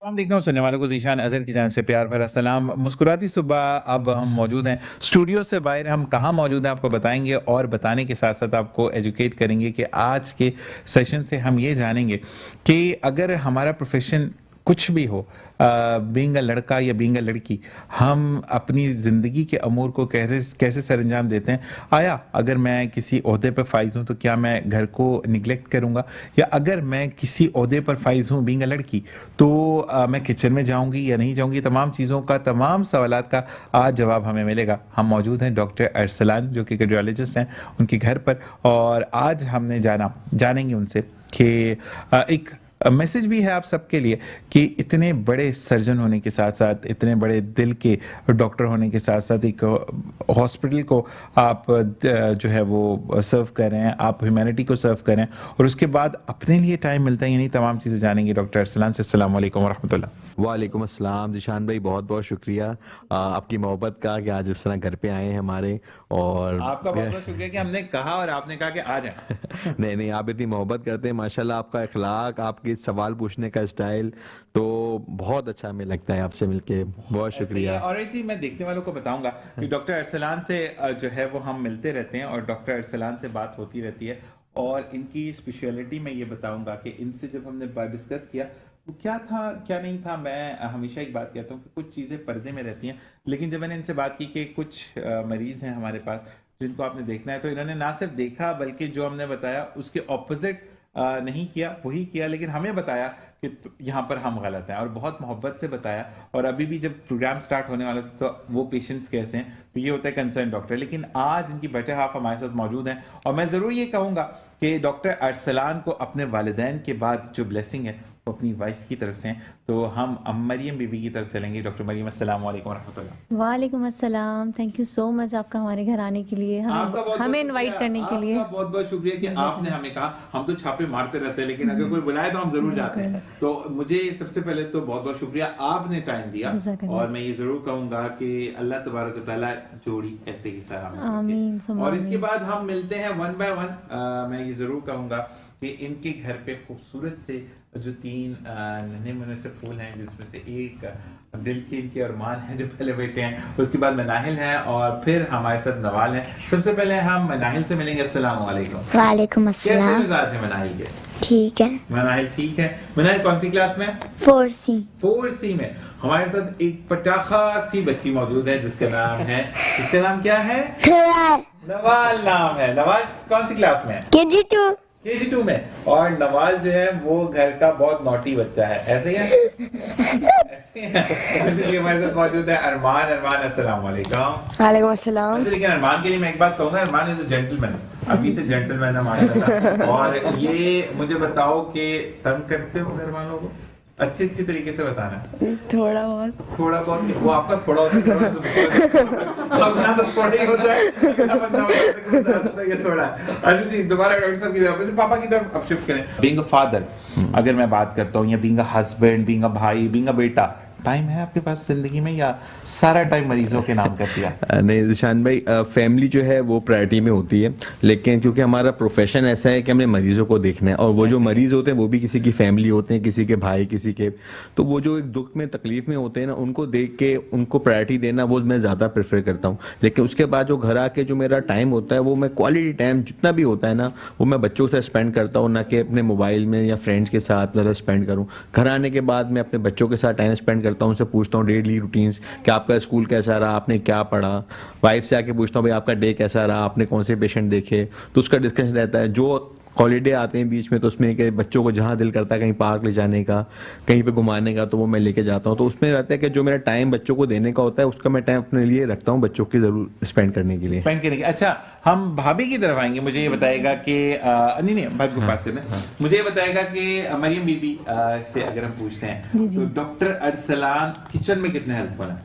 तमाम देखने और सुनने वालों को ज़ीशान अज़हर की जानिब से प्यार भरा सलाम। मुस्कुराती सुबह अब हम मौजूद हैं स्टूडियो से बाहर। हम कहाँ मौजूद हैं आपको बताएँगे और बताने के साथ-साथ आपको एजुकेट करेंगे कि आज के सेशन से हम ये जानेंगे कि अगर हमारा प्रोफ़ेशन कुछ भी हो, बीइंग अ लड़का या बीइंग अ लड़की, हम अपनी ज़िंदगी के अमूर को कैसे कैसे सरअंजाम देते हैं। आया अगर मैं किसी ओहदे पर फ़ाइज़ हूँ तो क्या मैं घर को निग्लेक्ट करूँगा, या अगर मैं किसी ओहदे पर फ़ाइज़ हूँ बीइंग अ लड़की तो मैं किचन में जाऊँगी या नहीं जाऊँगी। तमाम चीज़ों का, तमाम सवालात का आज जवाब हमें मिलेगा। हम मौजूद हैं डॉक्टर अरसलान जो कि कार्डियोलॉजिस्ट हैं, उनके घर पर, और आज हमने जानेंगे उनसे कि एक मैसेज भी है आप सबके लिए कि इतने बड़े सर्जन होने के साथ-साथ, इतने बड़े दिल के डॉक्टर होने के साथ-साथ एक हॉस्पिटल को आप जो है वो सर्व कर रहे हैं, आप ह्यूमैनिटी को सर्व कर रहे हैं और उसके बाद अपने लिए टाइम मिलता है, यानी तमाम चीज़ें जानेंगे डॉक्टर अरसलान से। अस्सलाम वालेकुम व रहमतुल्लाह। वालेकुम अस्सलाम ज़ीशान भाई, बहुत बहुत शुक्रिया आपकी मोहब्बत का कि आज इस तरह घर पे आए हैं हमारे। और आपका बहुत-बहुत शुक्रिया कि हमने कहा और आपने कहा कि आ जाएँ। नहीं नहीं, आप इतनी मोहब्बत करते हैं माशाल्लाह। आपका इखलाक, आपके सवाल पूछने का स्टाइल तो बहुत अच्छा हमें लगता है आपसे मिलके। बहुत ऐसे ही है। शुक्रिया। और एक चीज़ मैं देखने वालों को बताऊंगा कि डॉक्टर अरसलान से जो है वो हम मिलते रहते हैं और डॉक्टर अरसलान से बात होती रहती है, और इनकी स्पेशलिटी मैं ये बताऊंगा कि इनसे जब हमने डिस्कस किया वो क्या था क्या नहीं था। मैं हमेशा एक बात कहता हूँ कि कुछ चीज़ें पर्दे में रहती हैं, लेकिन जब मैंने इनसे बात की कि कुछ मरीज़ हैं हमारे पास जिनको आपने देखना है, तो इन्होंने ना सिर्फ देखा बल्कि जो हमने बताया उसके ऑपोजिट नहीं किया, वही किया, लेकिन हमें बताया कि यहाँ पर हम गलत हैं, और बहुत मोहब्बत से बताया। और अभी भी जब प्रोग्राम स्टार्ट होने वाला था तो वो पेशेंट्स कैसे हैं, तो ये होता है कंसर्न डॉक्टर, लेकिन आज इनकी बेटर हाफ हमारे साथ मौजूद हैं। और मैं ज़रूर ये कहूँगा कि डॉक्टर अरसलान को अपने वालिदैन के बाद जो ब्लेसिंग है वो अपनी वाइफ की तरफ से हैं। तो हम मरियम बीबी की तरफ से लेंगे। डॉक्टर मरियम, अस्सलाम वालेकुम रहमतुल्लाह। वालेकुम अस्सलाम। थैंक यू सो मच आपका हमारे घर आने के लिए, हमें इनवाइट करने के लिए। आपका बहुत बहुत शुक्रिया कि आपने हमें कहा। हम तो छापे मारते रहते हैं, लेकिन अगर कोई बुलाए तो हम जरूर जाते हैं। तो मुझे सबसे पहले तो बहुत बहुत शुक्रिया, आपने टाइम दिया। और मैं ये जरूर कहूंगा कि अल्लाह तबारक व तआला जोड़ी ऐसे ही सलामत आमीन रखे। सुम्मा और इसके आमीन। बाद हम मिलते हैं वन बाय वन। मैं ये जरूर कहूंगा कि इनके घर पे खूबसूरत से जो 3 नन्हे मुन्ने से फूल हैं, जिसमें से एक दिल के इनके अरमान हैं जो पहले बेटे हैं, उसके बाद मनाहिल हैं, और फिर हमारे साथ नवाल हैं। सबसे पहले हम मनाहिल से मिलेंगे। अस्सलाम वालेकुम। वालेकुम कैसे अस्सलाम। मिजाज है मनाहिल के? ठीक है। मनाहिल ठीक है। मनाहिल कौन सी क्लास में? 4C। 4C में। हमारे साथ एक पटाखा सी बच्ची मौजूद है जिसका नाम क्या है? नवाल नाम है। नवाल कौन सी क्लास में है? KG2। KG2 में। और नवाल जो है वो घर का बहुत नॉटी बच्चा है, ऐसे ही है? ऐसे ही है। इसलिए हमारे साथ मौजूद है अरमान। अरमान, अस्सलाम वालेकुम। वालेकुम अस्सलाम। अच्छा, लेकिन अरमान के लिए मैं एक बात कहूंगा, अरमान इज अ जेंटलमैन, अभी से जेंटलमैन है माशाल्लाह। और ये मुझे बताओ कि तंग करते हो घर वालों को? अच्छी तरीके से बताना। थोड़ा बहुत। थोड़ा बहुत वो आपका थोड़ा होता है, अपना तो थोड़ा ही होता है, बंदा होता है ये थोड़ा। अच्छा जी, दोबारा डॉक्टर साहब की तरफ, पापा की तरफ अब शिफ्ट करें। बीइंग अ फादर अगर मैं बात करता हूँ, या being a husband, being a भाई, बीइंग अ बेटा, टाइम है आपके पास जिंदगी में, या सारा टाइम मरीजों के नाम कर दिया? नहीं ज़ीशान भाई, फैमिली जो है वो प्रायोरिटी में होती है, लेकिन क्योंकि हमारा प्रोफेशन ऐसा है कि हमने मरीजों को देखना है, और वो जो मरीज़ होते हैं वो भी किसी की फैमिली होते हैं, किसी के भाई, किसी के, तो वो जो एक दुख में तकलीफ में होते हैं ना, उनको देख के उनको प्रायोरिटी देना वो मैं ज़्यादा प्रेफर करता हूँ। लेकिन उसके बाद जो घर आके जो मेरा टाइम होता है वो मैं क्वालिटी टाइम जितना भी होता है ना, वो मैं बच्चों से स्पेंड करता हूँ, ना कि अपने मोबाइल में या फ्रेंड्स के साथ ज़्यादा स्पेंड करूँ। घर आने के बाद मैं अपने बच्चों के साथ टाइम स्पेंड करता हूँ, उनसे पूछता हूँ डेली रूटीन्स कि आपका स्कूल कैसा रहा, आपने क्या पढ़ा। वाइफ से आके पूछता हूँ भाई आपका डे कैसा रहा, आपने कौन से पेशेंट देखे, तो उसका डिस्कशन रहता है। जो हॉलीडे आते हैं बीच में, तो उसमें कि बच्चों को जहाँ दिल करता है कहीं पार्क ले जाने का, कहीं पे घुमाने का, तो वो मैं लेके जाता हूँ। तो उसमें रहता है कि जो मेरा टाइम बच्चों को देने का होता है उसका मैं टाइम अपने लिए रखता हूँ, बच्चों की जरूर स्पेंड करने के लिए। स्पेंड करने के। अच्छा, हम भाभी की तरफ आएंगे। मुझे ये बताएगा कि नहीं भाभी को पास करना है। मुझे ये बताएगा कि मरियम बीबी से अगर हम पूछते हैं तो डॉक्टर अरसलान किचन में कितने हेल्पफुल हैं?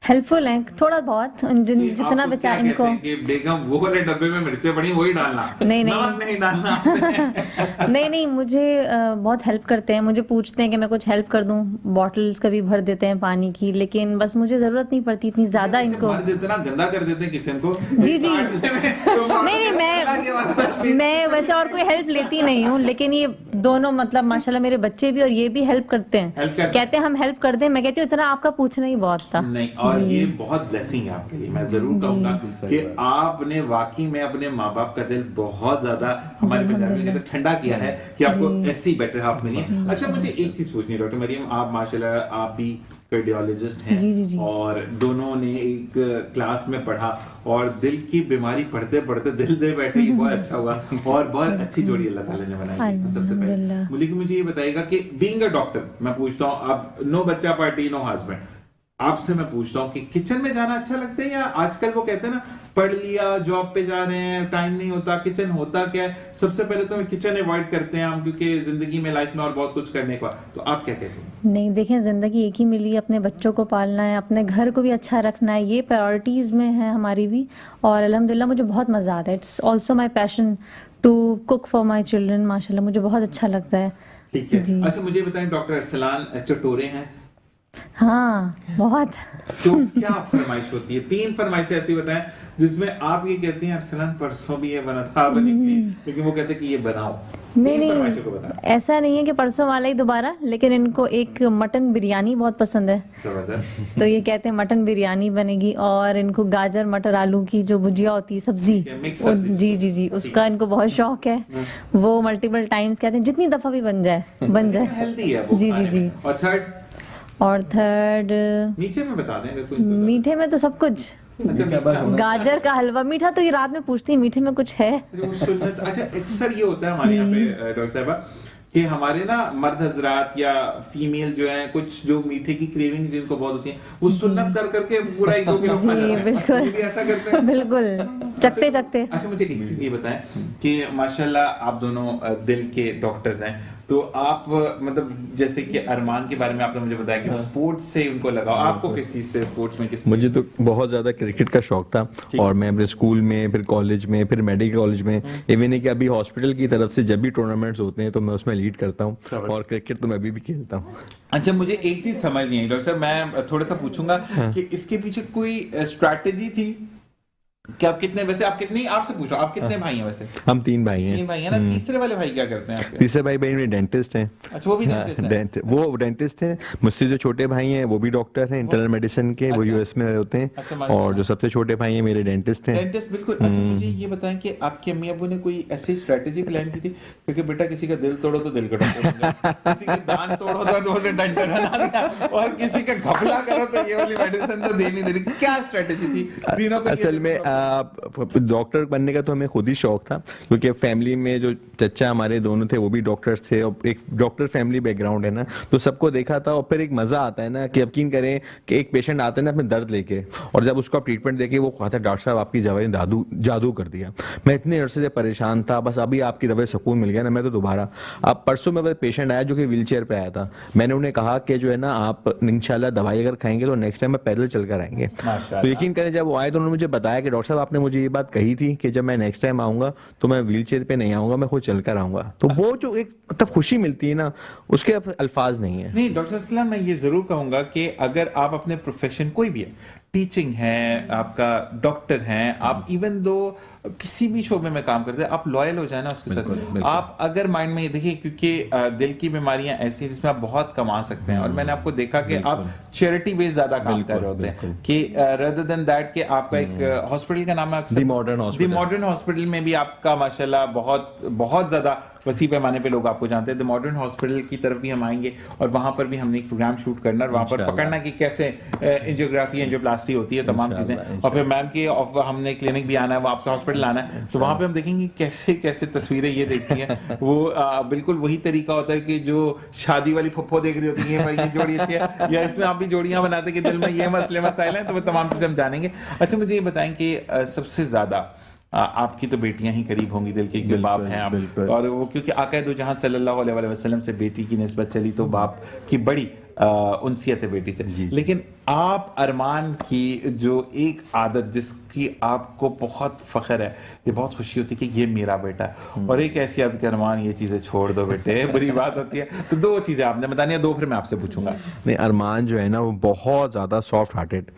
हेल्पफुल हैं थोड़ा बहुत, जितना आपको बचा क्या इनको। कहते हैं कि बेगम वो वाले डब्बे में मिर्चें पड़ी वही डालना, नहीं नमक नहीं डालना। नहीं, मुझे बहुत हेल्प करते हैं, मुझे पूछते हैं कि मैं कुछ हेल्प कर दूं, बॉटल्स कभी भर देते हैं पानी की, लेकिन बस मुझे जरूरत नहीं पड़ती इतनी ज्यादा इनको। भर देते ना, गंदा कर देते हैं किचन को। जी नहीं, मैं वैसे और कोई हेल्प लेती नहीं हूँ, लेकिन ये दोनों मतलब माशाल्लाह मेरे बच्चे भी और ये भी हेल्प करते हैं। हेल्प करते हैं। कहते हैं हम हेल्प कर दें, मैं कहती हूँ इतना आपका पूछना ही बहुत था। नहीं, और ये बहुत ब्लेसिंग है आपके लिए। मैं जरूर कहूंगा कि आपने वाकई में अपने माँ बाप का दिल बहुत ज्यादा, हमारे पंजाबी में कहते हैं, ठंडा किया है कि आपको ऐसी बेटर हाफ मिली है। अच्छा, मुझे एक चीज पूछनी है डॉक्टर मरियम, आप माशाल्लाह आप भी कार्डियोलॉजिस्ट हैं जी। और दोनों ने एक क्लास में पढ़ा और दिल की बीमारी पढ़ते पढ़ते दिल दे बैठे, ये बहुत अच्छा हुआ और बहुत अच्छी जोड़ी अल्लाह ताला ने बनाई है। तो सबसे पहले मुझे ये बताइएगा कि बीइंग अ डॉक्टर, मैं पूछता हूँ, अब नो बच्चा पार्टी नो हस्बैंड, आपसे मैं पूछता हूँ कि किचन में जाना अच्छा लगता है, या आजकल वो कहते हैं ना पढ़ लिया जॉब पे जा रहे हैं टाइम नहीं होता, किचन होता क्या है? सबसे पहले तो किचन अवॉइड करते हैं हम, क्योंकि जिंदगी में लाइफ में और बहुत कुछ करने का। तो आप क्या कहते हैं? नहीं, देखें, जिंदगी एक ही मिली है, अपने बच्चों को पालना है, अपने घर को भी अच्छा रखना है, ये प्रायोरिटीज में है हमारी भी। और अल्हम्दुलिल्लाह मुझे बहुत मजा आता है। It's also my passion to cook for my children. माशाल्लाह मुझे बहुत अच्छा लगता है। ठीक है। अच्छा, मुझे बताएं डॉक्टर अरसलान चटोरे हैं? हाँ, बहुत। तो क्या फरमाइश होती है? 3 फरमाइशें ऐसी बताएं जिसमें आप ये कहते हैं अरसलान परसों भी ये बना था, बनी थी, लेकिन वो कहते हैं कि ये बनाओ। नहीं, फरमाइशों को बताएं। ऐसा नहीं है कि परसों वाला ही दोबारा, लेकिन इनको एक मटन बिरयानी बहुत पसंद है, जबरदस्त। तो ये कहते हैं मटन बिरयानी बनेगी। और इनको गाजर मटर आलू की जो भुजिया होती है, सब्जी, मिक्स सब्जी। जी, उसका इनको बहुत शौक है। वो मल्टीपल टाइम्स कहते हैं जितनी दफा भी बन जाए हेल्दी है वो जी। खाने में। और थर्ड मीठे में बता दें अगर कुछ बता दें। मीठे में तो सब कुछ। अच्छा, मीठा। गाजर का हलवा। मीठा तो ये रात में पूछती है, मीठे में कुछ है? वो सुन्नत। अच्छा, अक्सर ये होता है हमारे यहाँ पे डॉक्टर साहबा कि हमारे ना मर्द हजरात या फीमेल जो है, कुछ जो मीठे की क्रेविंग्स जिनको बहुत होती हैं, वो सुन्नत कर करके पूरा 1-2 किलो खा जाते हैं। बिल्कुल। ये भी ऐसा करते हैं? बिल्कुल, चखते चखते। अच्छा, मुझे एक चीज ये बताएं कि माशाल्लाह आप दोनों दिल के डॉक्टर्स हैं, तो आप मतलब जैसे कि अरमान के बारे में आपने मुझे बताया कि वो स्पोर्ट्स से उनको लगाओ, आपको किस चीज से, स्पोर्ट्स में किस? मुझे तो बहुत ज़्यादा क्रिकेट का शौक था, और मैं अपने स्कूल में, फिर कॉलेज में, फिर मेडिकल कॉलेज में, इवन है कि अभी हॉस्पिटल की तरफ से जब भी टूर्नामेंट्स होते हैं तो मैं उसमें लीड करता हूँ, और क्रिकेट तो मैं अभी भी खेलता हूँ। अच्छा, मुझे एक चीज समझ नहीं आई डॉक्टर साहब, मैं थोड़ा सा पूछूंगा कि इसके पीछे कोई स्ट्रैटेजी थी कि आप कितने, वैसे आप कितने, आपसे पूछो आप कितने भाई हैं? वैसे हम 3 भाई हैं। 3 भाई हैं ना? तीसरे वाले भाई क्या करते हैं आपके? तीसरे भाई मेरे डेंटिस्ट हैं। अच्छा, वो भी डेंटिस्ट हैं? वो डेंटिस्ट हैं। मुझसे जो छोटे भाई हैं वो भी डॉक्टर हैं, इंटरनल मेडिसिन के। वो यूएस में होते हैं। अच्छा, और जो सबसे छोटे भाई हैं मेरे डेंटिस्ट हैं। डेंटिस्ट, बिल्कुल। अच्छा, मुझे ये बताएं कि आपके अम्मी अब्बू ने कोई ऐसी स्ट्रेटेजी प्लान की थी? क्योंकि बेटा किसी का दिल तोड़ो तो दिल का डॉक्टर बन जाओ, किसी की दान तोड़ो तो डेंटिस्ट बना दिया, और किसी का घपला करो तो ये वाली मेडिसिन तो दे नहीं दे रही। क्या स्ट्रेटेजी थी तीनों को? असल में डॉक्टर बनने का तो हमें खुद ही शौक था, क्योंकि फैमिली में जो चचा हमारे दोनों थे वो भी डॉक्टर्स थे, और एक डॉक्टर फैमिली बैकग्राउंड है ना, तो सबको देखा था। और फिर एक मजा आता है ना कि यकीन करें कि एक पेशेंट आता है ना अपने दर्द लेके, और जब उसको आप ट्रीटमेंट देके वो कहता है डॉक्टर साहब आपकी दवाई ने जादू कर दिया, मैं इतने अरसे से परेशान था, बस अभी आपकी दवाई सुकून मिल गया ना, मैं तो दोबारा। अब परसों में पेशेंट आया जो कि व्हील चेयर पे आया था, मैंने उन्हें कहा कि जो है ना आप इंशाल्लाह दवाई अगर खाएंगे तो नेक्स्ट टाइम मैं पैदल चलकर आएंगे। तो यकीन करें जब वो आए तो उन्होंने मुझे बताया कि डॉक्टर साहब आपने मुझे ये बात कही थी कि जब मैं नेक्स्ट टाइम आऊंगा तो मैं व्हील चेयर पे नहीं आऊंगा, मैं खुद चलकर आऊंगा। तो वो जो एक मतलब खुशी मिलती है ना, उसके अल्फाज नहीं है। नहीं डॉक्टर सलाम, मैं ये जरूर कहूंगा कि अगर आप अपने प्रोफेशन कोई भी है, टीचिंग है, आपका डॉक्टर हैं, आप इवन दो किसी भी शोबे में काम करते हैं, आप लॉयल हो जाए ना उसके साथ। आप अगर माइंड में ये देखिए, क्योंकि दिल की बीमारियां ऐसी हैं जिसमें आप बहुत कमा सकते हैं, और मैंने आपको देखा कि आप चैरिटी बेस्ड ज्यादा काम कर रहे होते हैं कि रेदर देन दैट कि आपका एक हॉस्पिटल का नाम है दी मॉडर्न हॉस्पिटल में भी आपका माशाल्लाह बहुत ज्यादा वसी पैमाने पे लोग आपको जानते हैं। द मॉडर्न हॉस्पिटल की तरफ भी हम आएंगे और वहां पर भी हमने एक प्रोग्राम शूट करना और वहां पर पकड़ना कि कैसे एंजियोग्राफी एंजियोप्लास्टी होती है, तमाम चीजें। और फिर मैम की हमने क्लिनिक भी आना है, वो आपका हॉस्पिटल आना है, तो वहां पे हम देखेंगे कैसे कैसे तस्वीरें ये देखती हैं। वो बिल्कुल वही तरीका होता है कि जो शादी वाली फुफ्फो देख रही होती है, भाई ये जोड़ी अच्छी है, या इसमें आप भी जोड़ियां बनाते कि दिल में ये मसले मसाइल हैं, तो वो तमाम चीजें हम जानेंगे। अच्छा, मुझे ये बताएं कि सबसे ज्यादा आपकी तो बेटियां ही करीब होंगी दिल के, क्योंकि बाप हैं आप, और वो क्योंकि आका दो जहां सल्लल्लाहु अलैहि वसल्लम से बेटी की निस्बत चली तो बाप की बड़ी उनसियत है बेटी से। लेकिन आप अरमान की जो एक आदत जिसकी आपको बहुत फख्र है, ये बहुत खुशी होती है कि ये मेरा बेटा है, और एक ऐसी आदत कि अरमान ये चीज़ें छोड़ दो बेटे, बुरी बात होती है। तो दो चीज़ें आपने बतानी है, दो फिर मैं आपसे पूछूंगा। नहीं, अरमान जो है ना वो बहुत ज़्यादा सॉफ्ट हार्टेड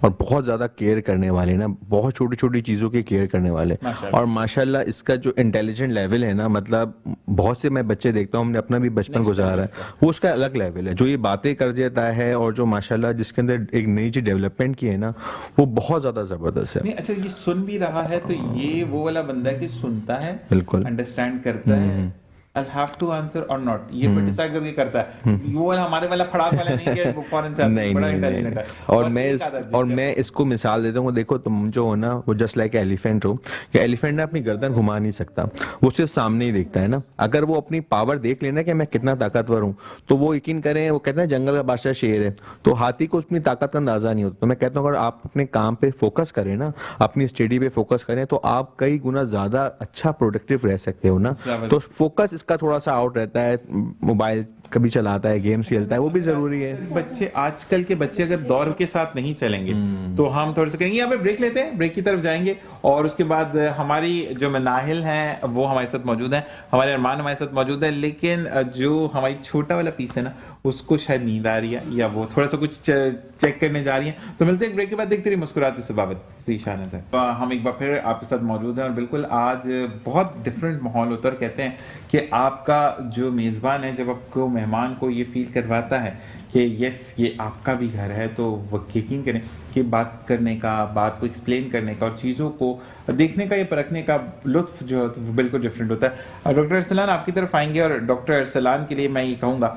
और बहुत ज़्यादा केयर करने वाले ना, बहुत छोटी छोटी चीज़ों की केयर करने वाले। माशाल्लाह। और माशाल्लाह इसका जो इंटेलिजेंट लेवल है ना, मतलब बहुत से मैं बच्चे देखता हूँ, हमने अपना भी बचपन Next गुजारा level है, वो उसका अलग लेवल है। जो ये बातें कर देता है और जो माशाल्लाह जिसके अंदर एक नई चीज़ डेवलपमेंट की है ना, वो बहुत ज़्यादा ज़बरदस्त है। नहीं, अच्छा, ये सुन भी रहा है तो ये वो वाला बंदा है कि सुनता है, बिल्कुल। अंडरस्टैंड करता है, आई हैव टू आंसर और नॉट, ये पर डिसाइड करके करता है। वो वाला हमारे वाला फड़ाक वाला नहीं है, वो फॉरेन से आता है, नहीं बड़ा नहीं इंटेलिजेंट नहीं। है। और एक आदत और जिससे- मैं इसको मिसाल देता हूँ, देखो तुम जो हो ना, वो जस्ट लाइक एलिफेंट हो, कि एलिफेंट ना अपनी गर्दन घुमा नहीं सकता, वो सिर्फ सामने ही देखता है ना। अगर वो अपनी पावर देख लेना कि मैं कितना ताकतवर हूँ, तो वो यकीन करें, वो कहते हैं जंगल का बादशाह शेर है, तो हाथी को अपनी ताकत का अंदाजा नहीं होता। तो मैं कहता हूँ अगर आप अपने काम पे फोकस करें ना, अपनी स्टडी पे फोकस करें, तो आप कई गुना ज्यादा अच्छा प्रोडक्टिव रह सकते हो ना। तो फोकस इसका थोड़ा सा आउट रहता है, मोबाइल कभी चलाता है, गेम्स खेलता है, वो भी जरूरी है। बच्चे, आजकल के बच्चे अगर दौर के साथ नहीं चलेंगे तो हम थोड़ा सा कहेंगे यहाँ पे ब्रेक लेते हैं, ब्रेक की तरफ जाएंगे, और उसके बाद हमारी जो मनाहिल हैं वो हमारे साथ मौजूद हैं, हमारे अरमान हमारे साथ मौजूद है, लेकिन जो हमारी छोटा वाला पीस है ना, उसको शायद नींद आ रही है या वो थोड़ा सा कुछ चेक करने जा रही है। तो मिलते हैं ब्रेक के बाद, देखते रहिए मुस्कुराते से बाबत सी शान है। हम एक बार फिर आपके साथ मौजूद हैं और बिल्कुल आज बहुत डिफरेंट माहौल होता है, और कहते हैं कि आपका जो मेज़बान है जब आपको मेहमान को ये फील करवाता है कि यस ये आपका भी घर है, तो वो यकीन करें कि बात करने का, बात को एक्सप्लेन करने का और चीज़ों को देखने का या परखने का लुत्फ जो है वो बिल्कुल डिफरेंट होता है। डॉक्टर अरसलान आपकी तरफ आएंगे, और डॉक्टर अरसलान के लिए मैं ये कहूँगा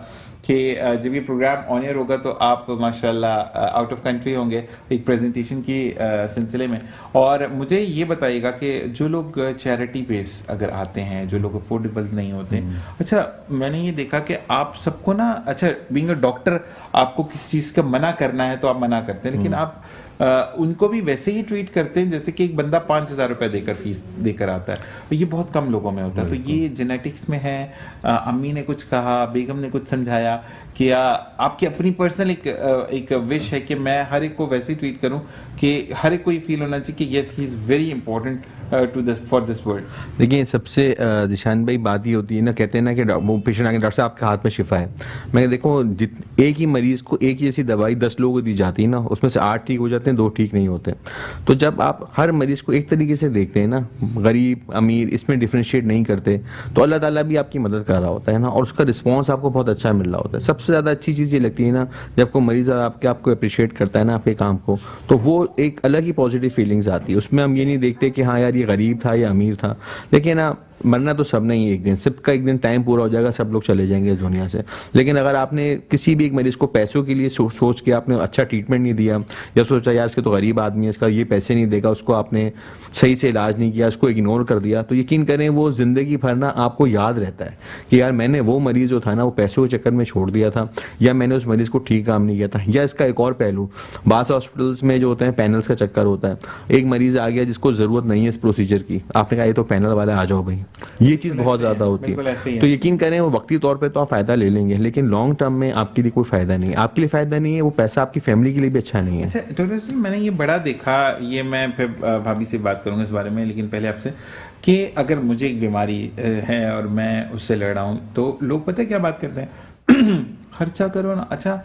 कि जब ये प्रोग्राम ऑन एयर होगा तो आप माशाल्लाह आउट ऑफ कंट्री होंगे एक प्रेजेंटेशन की सिलसिले में, और मुझे ये बताइएगा कि जो लोग चैरिटी बेस अगर आते हैं, जो लोग अफोर्डेबल नहीं होते, अच्छा मैंने ये देखा कि आप सबको ना, अच्छा बीइंग अ डॉक्टर आपको किसी चीज़ का मना करना है तो आप मना करते हैं, लेकिन आप उनको भी वैसे ही ट्रीट करते हैं जैसे कि एक बंदा 5,000 रुपये देकर फीस देकर आता है। तो ये बहुत कम लोगों में होता है। तो ये जेनेटिक्स में है, अम्मी ने कुछ कहा, बेगम ने कुछ समझाया, कि आपकी अपनी पर्सनल एक विश है कि मैं हर एक को वैसे ही ट्रीट करूं कि हर एक को ये फील होना चाहिए कि yes he is very important to this for this world. देखिए सबसे निशान भाई बात ये होती है ना, कहते हैं ना कि वो पेशेंट आके डॉक्टर साहब आपके हाथ में शिफा है। मैं देखो एक ही मरीज को एक ही ऐसी दवाई 10 लोगों को दी जाती है ना, उसमें से 8 ठीक हो जाते हैं, 2 ठीक नहीं होते। तो जब आप हर मरीज को एक तरीके से देखते हैं ना, गरीब अमीर इसमें डिफ्रेंशिएट नहीं करते, तो अल्लाह ताला भी आपकी मदद कर रहा होता है ना, और उसका रिस्पॉन्स आपको बहुत अच्छा मिल रहा होता है। सबसे ज़्यादा अच्छी चीज़ ये लगती है ना, जब कोई मरीज आपको अप्रिशिएट करता है ना आपके काम को, तो वो एक अलग ही पॉजिटिव फीलिंग्स आती है। उसमें हम ये नहीं देखते कि हाँ यार ये गरीब था या अमीर था, लेकिन ना मरना तो सब नहीं है, एक दिन सबका एक दिन टाइम पूरा हो जाएगा, सब लोग चले जाएंगे इस दुनिया से। लेकिन अगर आपने किसी भी एक मरीज को पैसों के लिए सोच के आपने अच्छा ट्रीटमेंट नहीं दिया, या सोचा यार इसके तो गरीब आदमी है, इसका ये पैसे नहीं देगा, उसको आपने सही से इलाज नहीं किया, उसको इग्नोर कर दिया, तो यकीन करें वो जिंदगी भर ना आपको याद रहता है कि यार मैंने वो मरीज जो था ना वो पैसों के चक्कर में छोड़ दिया था, या मैंने उस मरीज को ठीक काम नहीं किया था। या इसका एक और पहलू, बास हॉस्पिटल्स में जो होते हैं पैनल्स का चक्कर होता है। एक मरीज आ गया जिसको जरूरत नहीं है इस प्रोसीजर की, आपने कहा ये तो पैनल वाले आ जाओ भाई, ये चीज़ बहुत ज़्यादा होती है। तो यकीन करें वो वक्ती तौर पे तो आप फ़ायदा ले लेंगे, लेकिन लॉन्ग टर्म में आपके लिए कोई फ़ायदा नहीं है। आपके लिए फ़ायदा नहीं है, वो पैसा आपकी फैमिली के लिए भी अच्छा नहीं है। अच्छा डॉक्टर साहब, मैंने ये बड़ा देखा, ये मैं फिर भाभी से बात करूंगा इस बारे में, लेकिन पहले आपसे कि अगर मुझे एक बीमारी है और मैं उससे लड़ रहा हूँ, तो लोग पता है क्या बात करते हैं खर्चा करो ना। अच्छा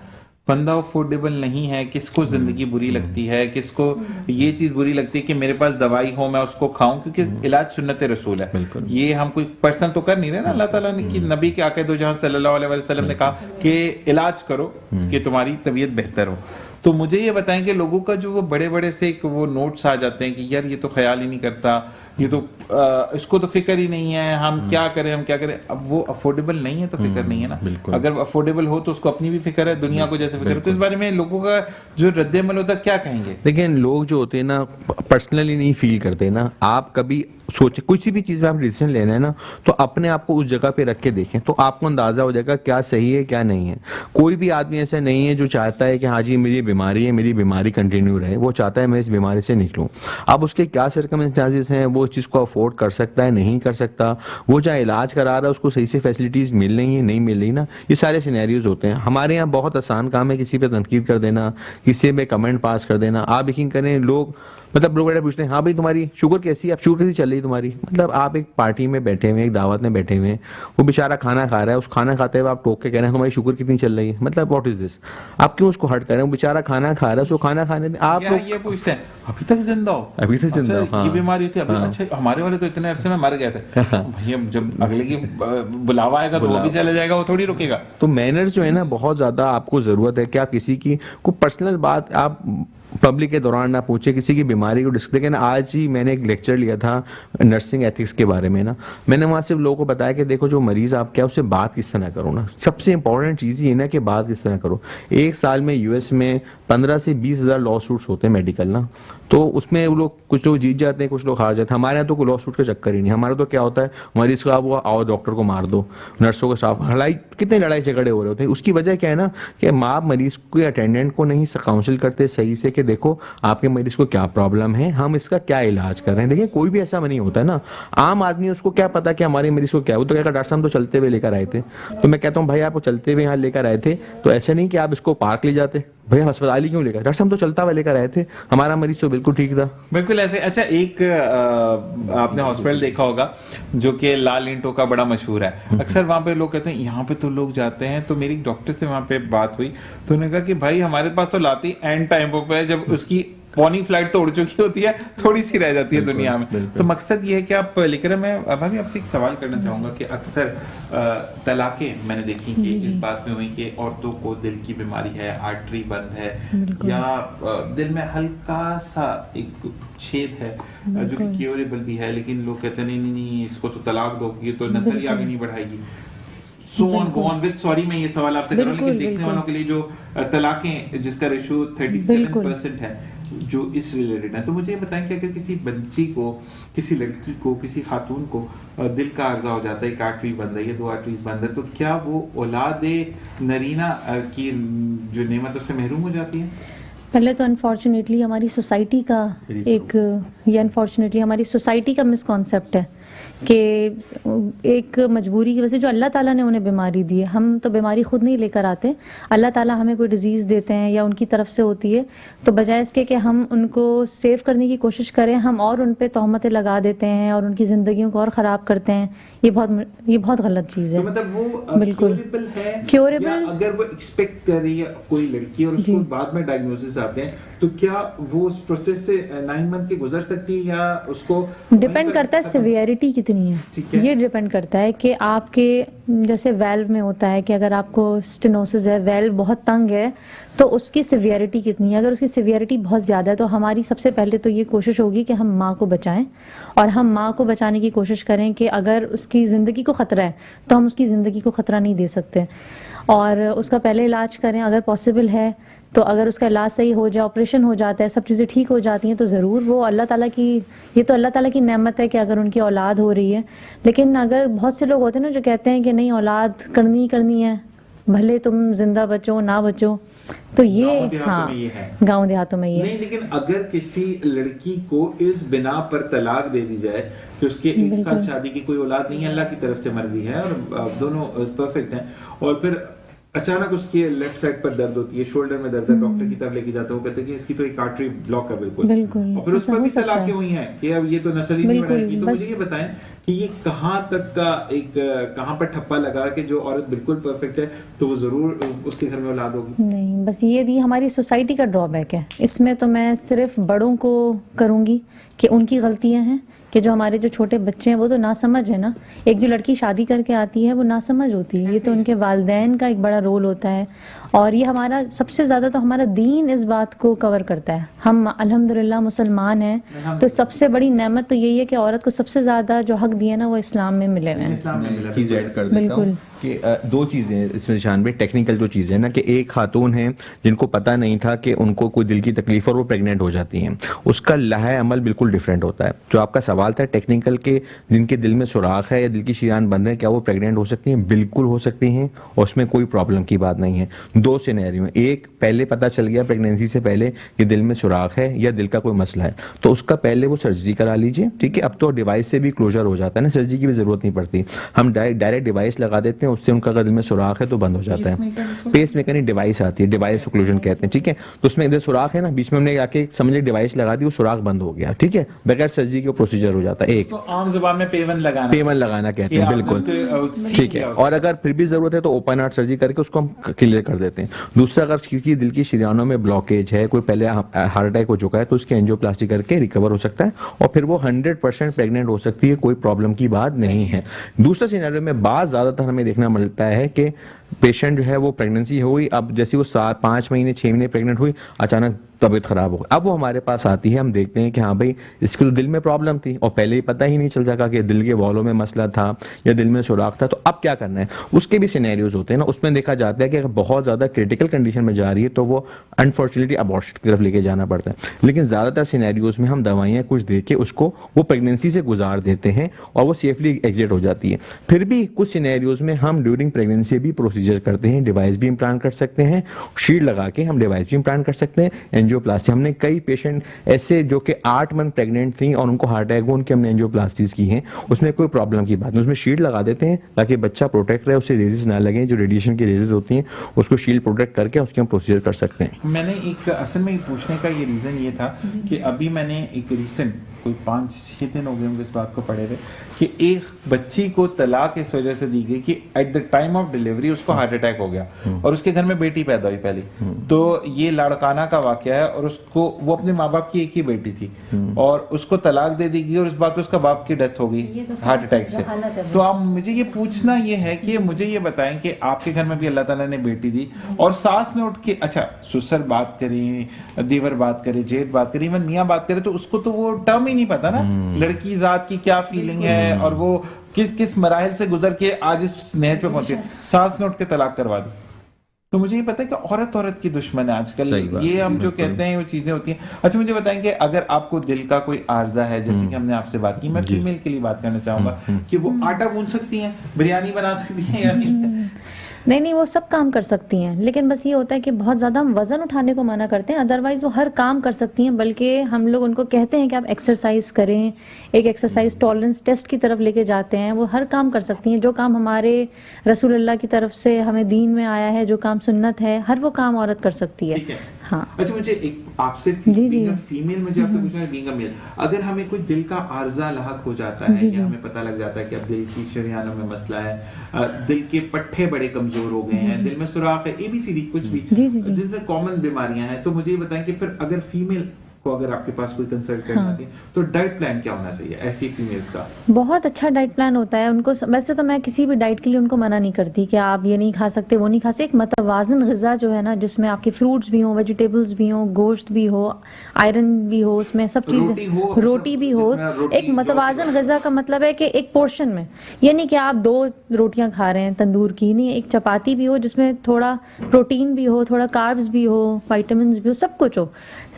बंदा अफोर्डेबल नहीं है, किसको जिंदगी बुरी लगती है, किसको ये चीज बुरी लगती है कि मेरे पास दवाई हो मैं उसको खाऊं, क्योंकि इलाज सुन्नत रसूल है। ये हम कोई पर्सनल तो कर नहीं रहे ना, अल्लाह ताला ने कि नबी के आके दो जहां सल्लल्लाहु अलैहि वसल्लम ने कहा कि इलाज करो कि तुम्हारी तबीयत बेहतर हो। तो मुझे ये बताएं कि लोगों का जो वो बड़े बड़े से एक वो नोट्स आ जाते हैं कि यार ये तो ख्याल ही नहीं करता, ये तो इसको तो फिक्र ही नहीं है, हम क्या करें, हम क्या करें। अब वो अफोर्डेबल नहीं है तो फिक्र नहीं है ना। अगर अफोर्डेबल हो तो उसको अपनी भी फिक्र है, दुनिया को जैसे फिक्र है। तो इस बारे में लोगों का जो रद्द-ए-अमल होता है क्या कहेंगे? लेकिन लोग जो होते हैं ना पर्सनली नहीं फील करते ना। आप कभी सोचे कुछ भी चीज़ में आप डिसीजन लेना है ना, तो अपने आप को उस जगह पे रख के देखें, तो आपको अंदाजा हो जाएगा क्या सही है क्या नहीं है। कोई भी आदमी ऐसा नहीं है जो चाहता है कि हाँ जी मेरी बीमारी है, मेरी बीमारी कंटिन्यू रहे। वो चाहता है मैं इस बीमारी से निकलूं। अब उसके क्या सर्कमस्टांसेस हैं वो वो उस चीज़ को अफोर्ड कर सकता है नहीं कर सकता, वो जहाँ इलाज करा रहा है उसको सही से फैसिलिटीज़ मिल रही हैं नहीं मिल रही ना, ये सारे सिनेरियोज होते हैं। हमारे यहाँ बहुत आसान काम है किसी पे तनकीद कर देना, किसी पे कमेंट पास कर देना। आप यकीन करें लोग बड़े पूछते हैं हाँ भाई तुम्हारी शुगर कैसी है, आप शुगर कैसी चल रही है तुम्हारी। मतलब आप एक पार्टी में बैठे हुए हैं, एक दावत में बैठे हुए हैं, वो बेचारा खाना खा रहा है, उस खाना खाते हुए आप टोक के कह रहे हैं तुम्हारी शुगर कितनी चल रही है। मतलब व्हाट इज दिस, आप क्यों उसको हर्ट कर रहे हैं? वो बेचारा खाना खा रहा है, उसको खाना खाने दें। आप लोग ये पूछते हैं अभी तक जिंदा हो, अभी तक जिंदा हो, अच्छा, हाँ। ये बीमारी थी अभी, अच्छा हमारे वाले तो इतने अरसे में मर गए थे। भैया जब अगले की बुलावा आएगा तो वो भी चले जाएगा, वो थोड़ी रुकेगा। तो मैनर्स जो है ना बहुत ज़्यादा आपको ज़रूरत है कि आप किसी की कोई पर्सनल बात आप पब्लिक के दौरान ना पूछे, किसी की बीमारी को डिस्कस। लेकिन आज ही मैंने एक लेक्चर लिया था नर्सिंग एथिक्स के बारे में ना, मैंने वहाँ सिर्फ लोगों को बताया कि देखो जो मरीज़ आप क्या उससे बात किस तरह करो ना, सबसे इंपॉर्टेंट चीज़ ये ना कि बात किस तरह करो। एक साल में यूएस में 15 से 20 हज़ार लॉ सूट्स होते हैं मेडिकल ना, तो उसमें वो लोग कुछ लोग जीत जाते हैं कुछ लोग हार जाते हैं। हमारे यहाँ तो कोई लॉ सूट का चक्कर ही नहीं, हमारा तो क्या होता है मरीज का वो आओ डॉक्टर को मार दो, नर्सों का स्टाफ लड़ाई, कितने लड़ाई झगड़े हो रहे होते हैं। उसकी वजह क्या है ना कि आप मरीज को अटेंडेंट को नहीं काउंसिल करते सही से कि देखो आपके मरीज को क्या प्रॉब्लम है, हम इसका क्या इलाज कर रहे हैं। देखिए कोई भी ऐसा नहीं होता है ना, आम आदमी उसको क्या पता कि हमारे मरीज को क्या, वो तो कहेगा डॉक्टर साहब तो चलते हुए लेकर आए थे। तो मैं कहता हूँ भाई आप चलते हुए यहाँ लेकर आए थे तो ऐसे नहीं कि आप इसको पार्क ले जाते, भैया अस्पताल ही क्यों लेकर, डॉक्टर साहब तो चलता हुआ लेकर आए थे, हमारा मरीज तो बिल्कुल ठीक था। बिल्कुल ऐसे। अच्छा एक आपने हॉस्पिटल देखा होगा जो कि लाल ईंटों का बड़ा मशहूर है, अक्सर वहां पे लोग कहते हैं यहाँ पे तो लोग जाते हैं। तो मेरी डॉक्टर से वहां पे बात हुई तो उन्होंने कहा कि भाई हमारे पास तो लाती एंड टाइम पे जब उसकी पौनी फ्लाइट तो उड़ चुकी होती है, थोड़ी सी रह जाती है दुनिया में। तो मकसद ये है कि आप लिख रहे, मैं भाभी आपसे एक सवाल करना चाहूंगा कि अक्सर तलाकें मैंने देखी कि इस बात में हुई कि औरतों को दिल की बीमारी है, आर्टरी बंद है या दिल में हल्का सा एक छेद है जो कि क्योरेबल भी है, लेकिन लोग कहते हैं नहीं नहीं नहीं इसको तो तलाक दो, ये तो नस्ल ही आगे नहीं बढ़ाएगी। So on go on with, sorry मैं ये सवाल आपसे कर रहा हूँ, लेकिन देखने वालों के लिए जो तलाकें जिसका रेशियो 37% है जो इस रिलेटेड है, तो मुझे ये बताएं कि अगर किसी बच्ची को, किसी लड़की को, किसी खातून को दिल का अर्जा हो जाता है, एक आर्टरी बंद है या 2 आर्टरीज बंद है, तो क्या वो औलाद नरीना की जो नेमत उससे महरूम हो जाती है? पहले तो अनफॉर्चुनेटली हमारी सोसाइटी का हमारी सोसाइटी का मिसकॉन्सेप्ट है कि एक मजबूरी की वजह से जो अल्लाह ताला ने उन्हें बीमारी दी है, हम तो बीमारी खुद नहीं लेकर आते, अल्लाह ताला हमें कोई डिजीज़ देते हैं या उनकी तरफ से होती है, तो बजाय इसके कि हम उनको सेव करने की कोशिश करें, हम और उन पे तोहमतें लगा देते हैं और उनकी ज़िंदगियों को और ख़राब करते हैं। ये बहुत गलत चीज़ है। तो मतलब वो बिल्कुल क्योरेबल है, या अगर वो एक्सपेक्ट कर रही है कोई लड़की और उसको बाद में डायग्नोसिस आते हैं, तो क्या वो उस प्रोसेस से 9 मंथ के गुजर सकती है या उसको डिपेंड करता है सिवियरिटी कितनी है। ये डिपेंड करता है कि आपके जैसे वेल्व में होता है कि अगर आपको स्टेनोसिस है, वेल्व बहुत तंग है, तो उसकी सिवियरिटी कितनी है। अगर उसकी सिवियरिटी बहुत ज़्यादा है तो हमारी सबसे पहले तो ये कोशिश होगी कि हम माँ को बचाएं, और हम माँ को बचाने की कोशिश करें कि अगर उसकी ज़िंदगी को ख़तरा है तो हम उसकी ज़िंदगी को ख़तरा नहीं दे सकते, और उसका पहले इलाज करें अगर पॉसिबल है तो। अगर उसका इलाज सही हो जाए, ऑपरेशन हो जाता है, सब चीज़ें ठीक हो जाती हैं, तो ज़रूर वो अल्लाह ताला की, ये तो अल्लाह ताला की नेमत है कि अगर उनकी औलाद हो रही है। लेकिन अगर बहुत से लोग होते हैं ना जो कहते हैं कि नहीं औलाद करनी है, भले तुम जिंदा बचो ना बचो, तो ये हाँ गाँव देहातों में ये नहीं। लेकिन अगर किसी लड़की को इस बिना पर तलाक दे दी जाए कि उसके एक साथ शादी की कोई औलाद नहीं है, अल्लाह की तरफ से मर्जी है और दोनों परफेक्ट हैं, और फिर अचानक उसकी लेफ्ट साइड पर दर्द होती है, शोल्डर में दर्द है, डॉक्टर की तरफ लेके जाते हैं, वो कहते हैं कि इसकी तो एक आर्टरी ब्लॉक है बिल्कुल, और फिर उस पर भी तलाकें हुई हैं कि अब ये तो नस्ल ही नहीं बढ़ाएगी। तो मुझे ये बताएं कि ये कहाँ तक का एक कहाँ पर ठप्पा लगा कि जो औरत बिल्कुल परफेक्ट है तो वो जरूर उसके घर में औलाद होगी? नहीं, बस ये हमारी सोसाइटी का ड्रॉबैक है। इसमें तो मैं सिर्फ बड़ों को करूँगी कि उनकी गलतियाँ हैं कि जो हमारे जो छोटे बच्चे हैं वो तो नासमझ है ना। एक जो लड़की शादी करके आती है वो नासमझ होती है, ये तो उनके वालिदैन का एक बड़ा रोल होता है। और ये हमारा सबसे ज़्यादा तो हमारा दीन इस बात को कवर करता है। हम अल्हम्दुलिल्लाह मुसलमान हैं, तो सबसे बड़ी नेमत तो यही है कि औरत को सबसे ज़्यादा जो हक दिए ना वो इस्लाम में मिले हुए हैं। चीज़ ऐड कर देता हूँ बिल्कुल। कि दो चीज़ें हैं इसमें निशान भाई, टेक्निकल जो चीज़ें हैं ना, कि एक खातून हैं जिनको पता नहीं था कि उनको कोई दिल की तकलीफ और वो प्रेग्नेंट हो जाती हैं, उसका लाहे अमल बिल्कुल डिफरेंट होता है। जो आपका सवाल था टेक्निकल के, जिनके दिल में सुराख है या दिल की शरीयान बंद है, क्या वो प्रेग्नेंट हो सकती हैं? बिल्कुल हो सकती हैं, और उसमें कोई प्रॉब्लम की बात नहीं है। दो सिनेरियो हैं, एक पहले पता चल गया प्रेगनेंसी से पहले कि दिल में सुराख है या दिल का कोई मसला है, तो उसका पहले वो सर्जरी करा लीजिए, ठीक है। अब तो डिवाइस से भी क्लोजर हो जाता है ना, सर्जरी की भी जरूरत नहीं पड़ती, हम डायरेक्ट डिवाइस लगा देते हैं, उससे उनका अगर दिल में सुराख है तो बंद हो जाता है। पेस मेकर डिवाइस आती है, डिवाइस ओक्लूजन कहते हैं, ठीक है। तो उसमें इधर सुराख है ना, बीच में हमने आके समझ लिया डिवाइस लगा दी, वो सुराख बंद हो गया, ठीक है, बगैर सर्जरी का प्रोसीजर हो जाता है। एक आम जुबान में पेवन लगाना कहते हैं, बिल्कुल ठीक है। और अगर फिर भी जरूरत है तो ओपन हार्ट सर्जरी करके उसको हम क्लियर कर देते हैं। दूसरा, अगर किसी दिल की शरीयानों में ब्लॉकेज है, कोई पहले हार्ट अटैक हो चुका है, तो उसकी एंजियोप्लास्टी करके रिकवर हो सकता है और फिर वो 100% प्रेग्नेंट हो सकती है, कोई प्रॉब्लम की बात नहीं है। दूसरा सिनेरियो में बात ज्यादातर हमें देखना मिलता है कि पेशेंट जो है वो प्रेगनेंसी हुई, अब जैसे वो 5 महीने 6 महीने प्रेग्नेंट हुई, अचानक तबीयत खराब हो गई, अब वो हमारे पास आती है, हम देखते हैं कि हाँ भाई इसके तो दिल में प्रॉब्लम थी और पहले ही पता ही नहीं चल सका कि दिल के वॉलों में मसला था या दिल में सुराख था, तो अब क्या करना है? उसके भी सिनेरियोज होते हैं ना, उसमें देखा जाता है कि अगर बहुत ज्यादा क्रिटिकल कंडीशन में जा रही है तो वो अनफॉर्चुनेटली अबॉर्शन की तरफ लेके जाना पड़ता है। लेकिन ज्यादातर सिनेरियोज में हम दवाइयाँ कुछ दे के उसको वो प्रेगनेंसी से गुजार देते हैं और वो सेफली एग्जिट हो जाती है। फिर भी कुछ सिनेरियोज में हम ड्यूरिंग प्रेगनेंसी भी प्रोसीजर करते हैं, डिवाइस भी इम्प्लांट कर सकते हैं, शील्ड लगा के हम डिवाइस भी इम्प्लांट कर सकते हैं, एंजियोप्लास्टी। हमने कई पेशेंट ऐसे जो कि 8 मंथ प्रेग्नेंट थी और उनको हार्ट अटैक हुआ, उनकी हमने एंजियोप्लास्टीज की हैं, उसमें कोई प्रॉब्लम की बात नहीं, उसमें शील्ड लगा देते हैं ताकि बच्चा प्रोटेक्ट रहे, उसे रेजेस ना लगे, जो रेडिएशन की रेजेस होती हैं उसको शील्ड प्रोटेक्ट करके उसके हम प्रोसीजर कर सकते हैं। मैंने एक असल में पूछने का ये रीज़न ये था कि अभी मैंने एक रिसेंट कोई 5-6 दिन हो गए होंगे इस बात को पढ़े हुए कि एक बच्ची को तलाक इस वजह से दी गई कि at the time of delivery उसको हार्ट अटैक हो गया और उसके घर में बेटी पैदा हुई पहली, तो ये लाड़काना का वाकया है और उसको, वो अपने माँ बाप की एक ही बेटी थी और उसको तलाक दे दी गई और इस बात पे उसका बाप की डेथ हो गई हार्ट अटैक से। तो आप मुझे ये पूछना ये है कि मुझे ये बताएं कि आपके घर में भी अल्लाह ताला ने बेटी दी और सास ने उठ के, अच्छा ससुर बात करें, देवर बात करे, जेठ बात करे, इवन मियाँ बात करे, तो उसको तो वो टर्म ही नहीं पता ना लड़की जात की क्या फीलिंग है और वो किस किस मराहिल से गुजर के आज इस स्नेह पे पहुंचे। सास ने उठ के तलाक करवा दी। तो मुझे ये पता है कि औरत की दुश्मन है आजकल, ये हम जो कहते हैं वो चीजें होती हैं। अच्छा मुझे बताएं कि अगर आपको दिल का कोई आर्जा है, जैसे कि हमने आपसे बात की, मैं फीमेल के लिए बात करना चाहूंगा कि वो आटा गूंथ सकती हैं, बिरयानी बना सकती हैं या नहीं? नहीं, वो सब काम कर सकती हैं, लेकिन बस ये होता है कि बहुत ज़्यादा हम वज़न उठाने को मना करते हैं, अदरवाइज़ वो हर काम कर सकती हैं। बल्कि हम लोग उनको कहते हैं कि आप एक्सरसाइज करें, एक एक्सरसाइज टॉलरेंस टेस्ट की तरफ लेके जाते हैं, वो हर काम कर सकती हैं। जो काम हमारे रसूल अल्लाह की तरफ से हमें दीन में आया है, जो काम सुन्नत है, हर वो काम औरत कर सकती है। हाँ। अच्छा मुझे एक आपसे फीमेल मुझे आपसे पूछना है, बीइंग अ मेल, अगर हमें कोई दिल का आर्जा लाहक हो जाता है या हमें पता लग जाता है कि अब दिल की शरीयानों में मसला है, दिल के पट्टे बड़े कमजोर हो गए हैं, दिल में सुराख है, एबीसीडी कुछ भी जिसमें कॉमन बीमारियां हैं, तो मुझे ये बताएं कि फिर अगर फीमेल को अगर आपके पास कोई कंसल्ट करना है तो डाइट प्लान क्या होना चाहिए ऐसी फीमेल्स का? बहुत अच्छा डाइट प्लान होता है उनको। वैसे तो मैं किसी भी डाइट के लिए उनको मना नहीं करती कि आप ये नहीं खा सकते, वो नहीं खा सकते। एक मतवाजन ग़िज़ा जो है ना, जिसमें आपके फ्रूट्स भी हों, वेजिटेबल्स भी हों, गोश्त भी हो, आयरन भी हो, उसमें सब चीज़ें, रोटी भी हो। एक मतवाजन ग़िज़ा का मतलब है कि एक पोर्शन में, ये नहीं कि आप 2 रोटियां खा रहे हैं तंदूर की, नहीं, एक चपाती भी हो जिसमें थोड़ा प्रोटीन भी हो, थोड़ा कार्ब्स भी हो, विटामिन्स भी हो, सब कुछ हो।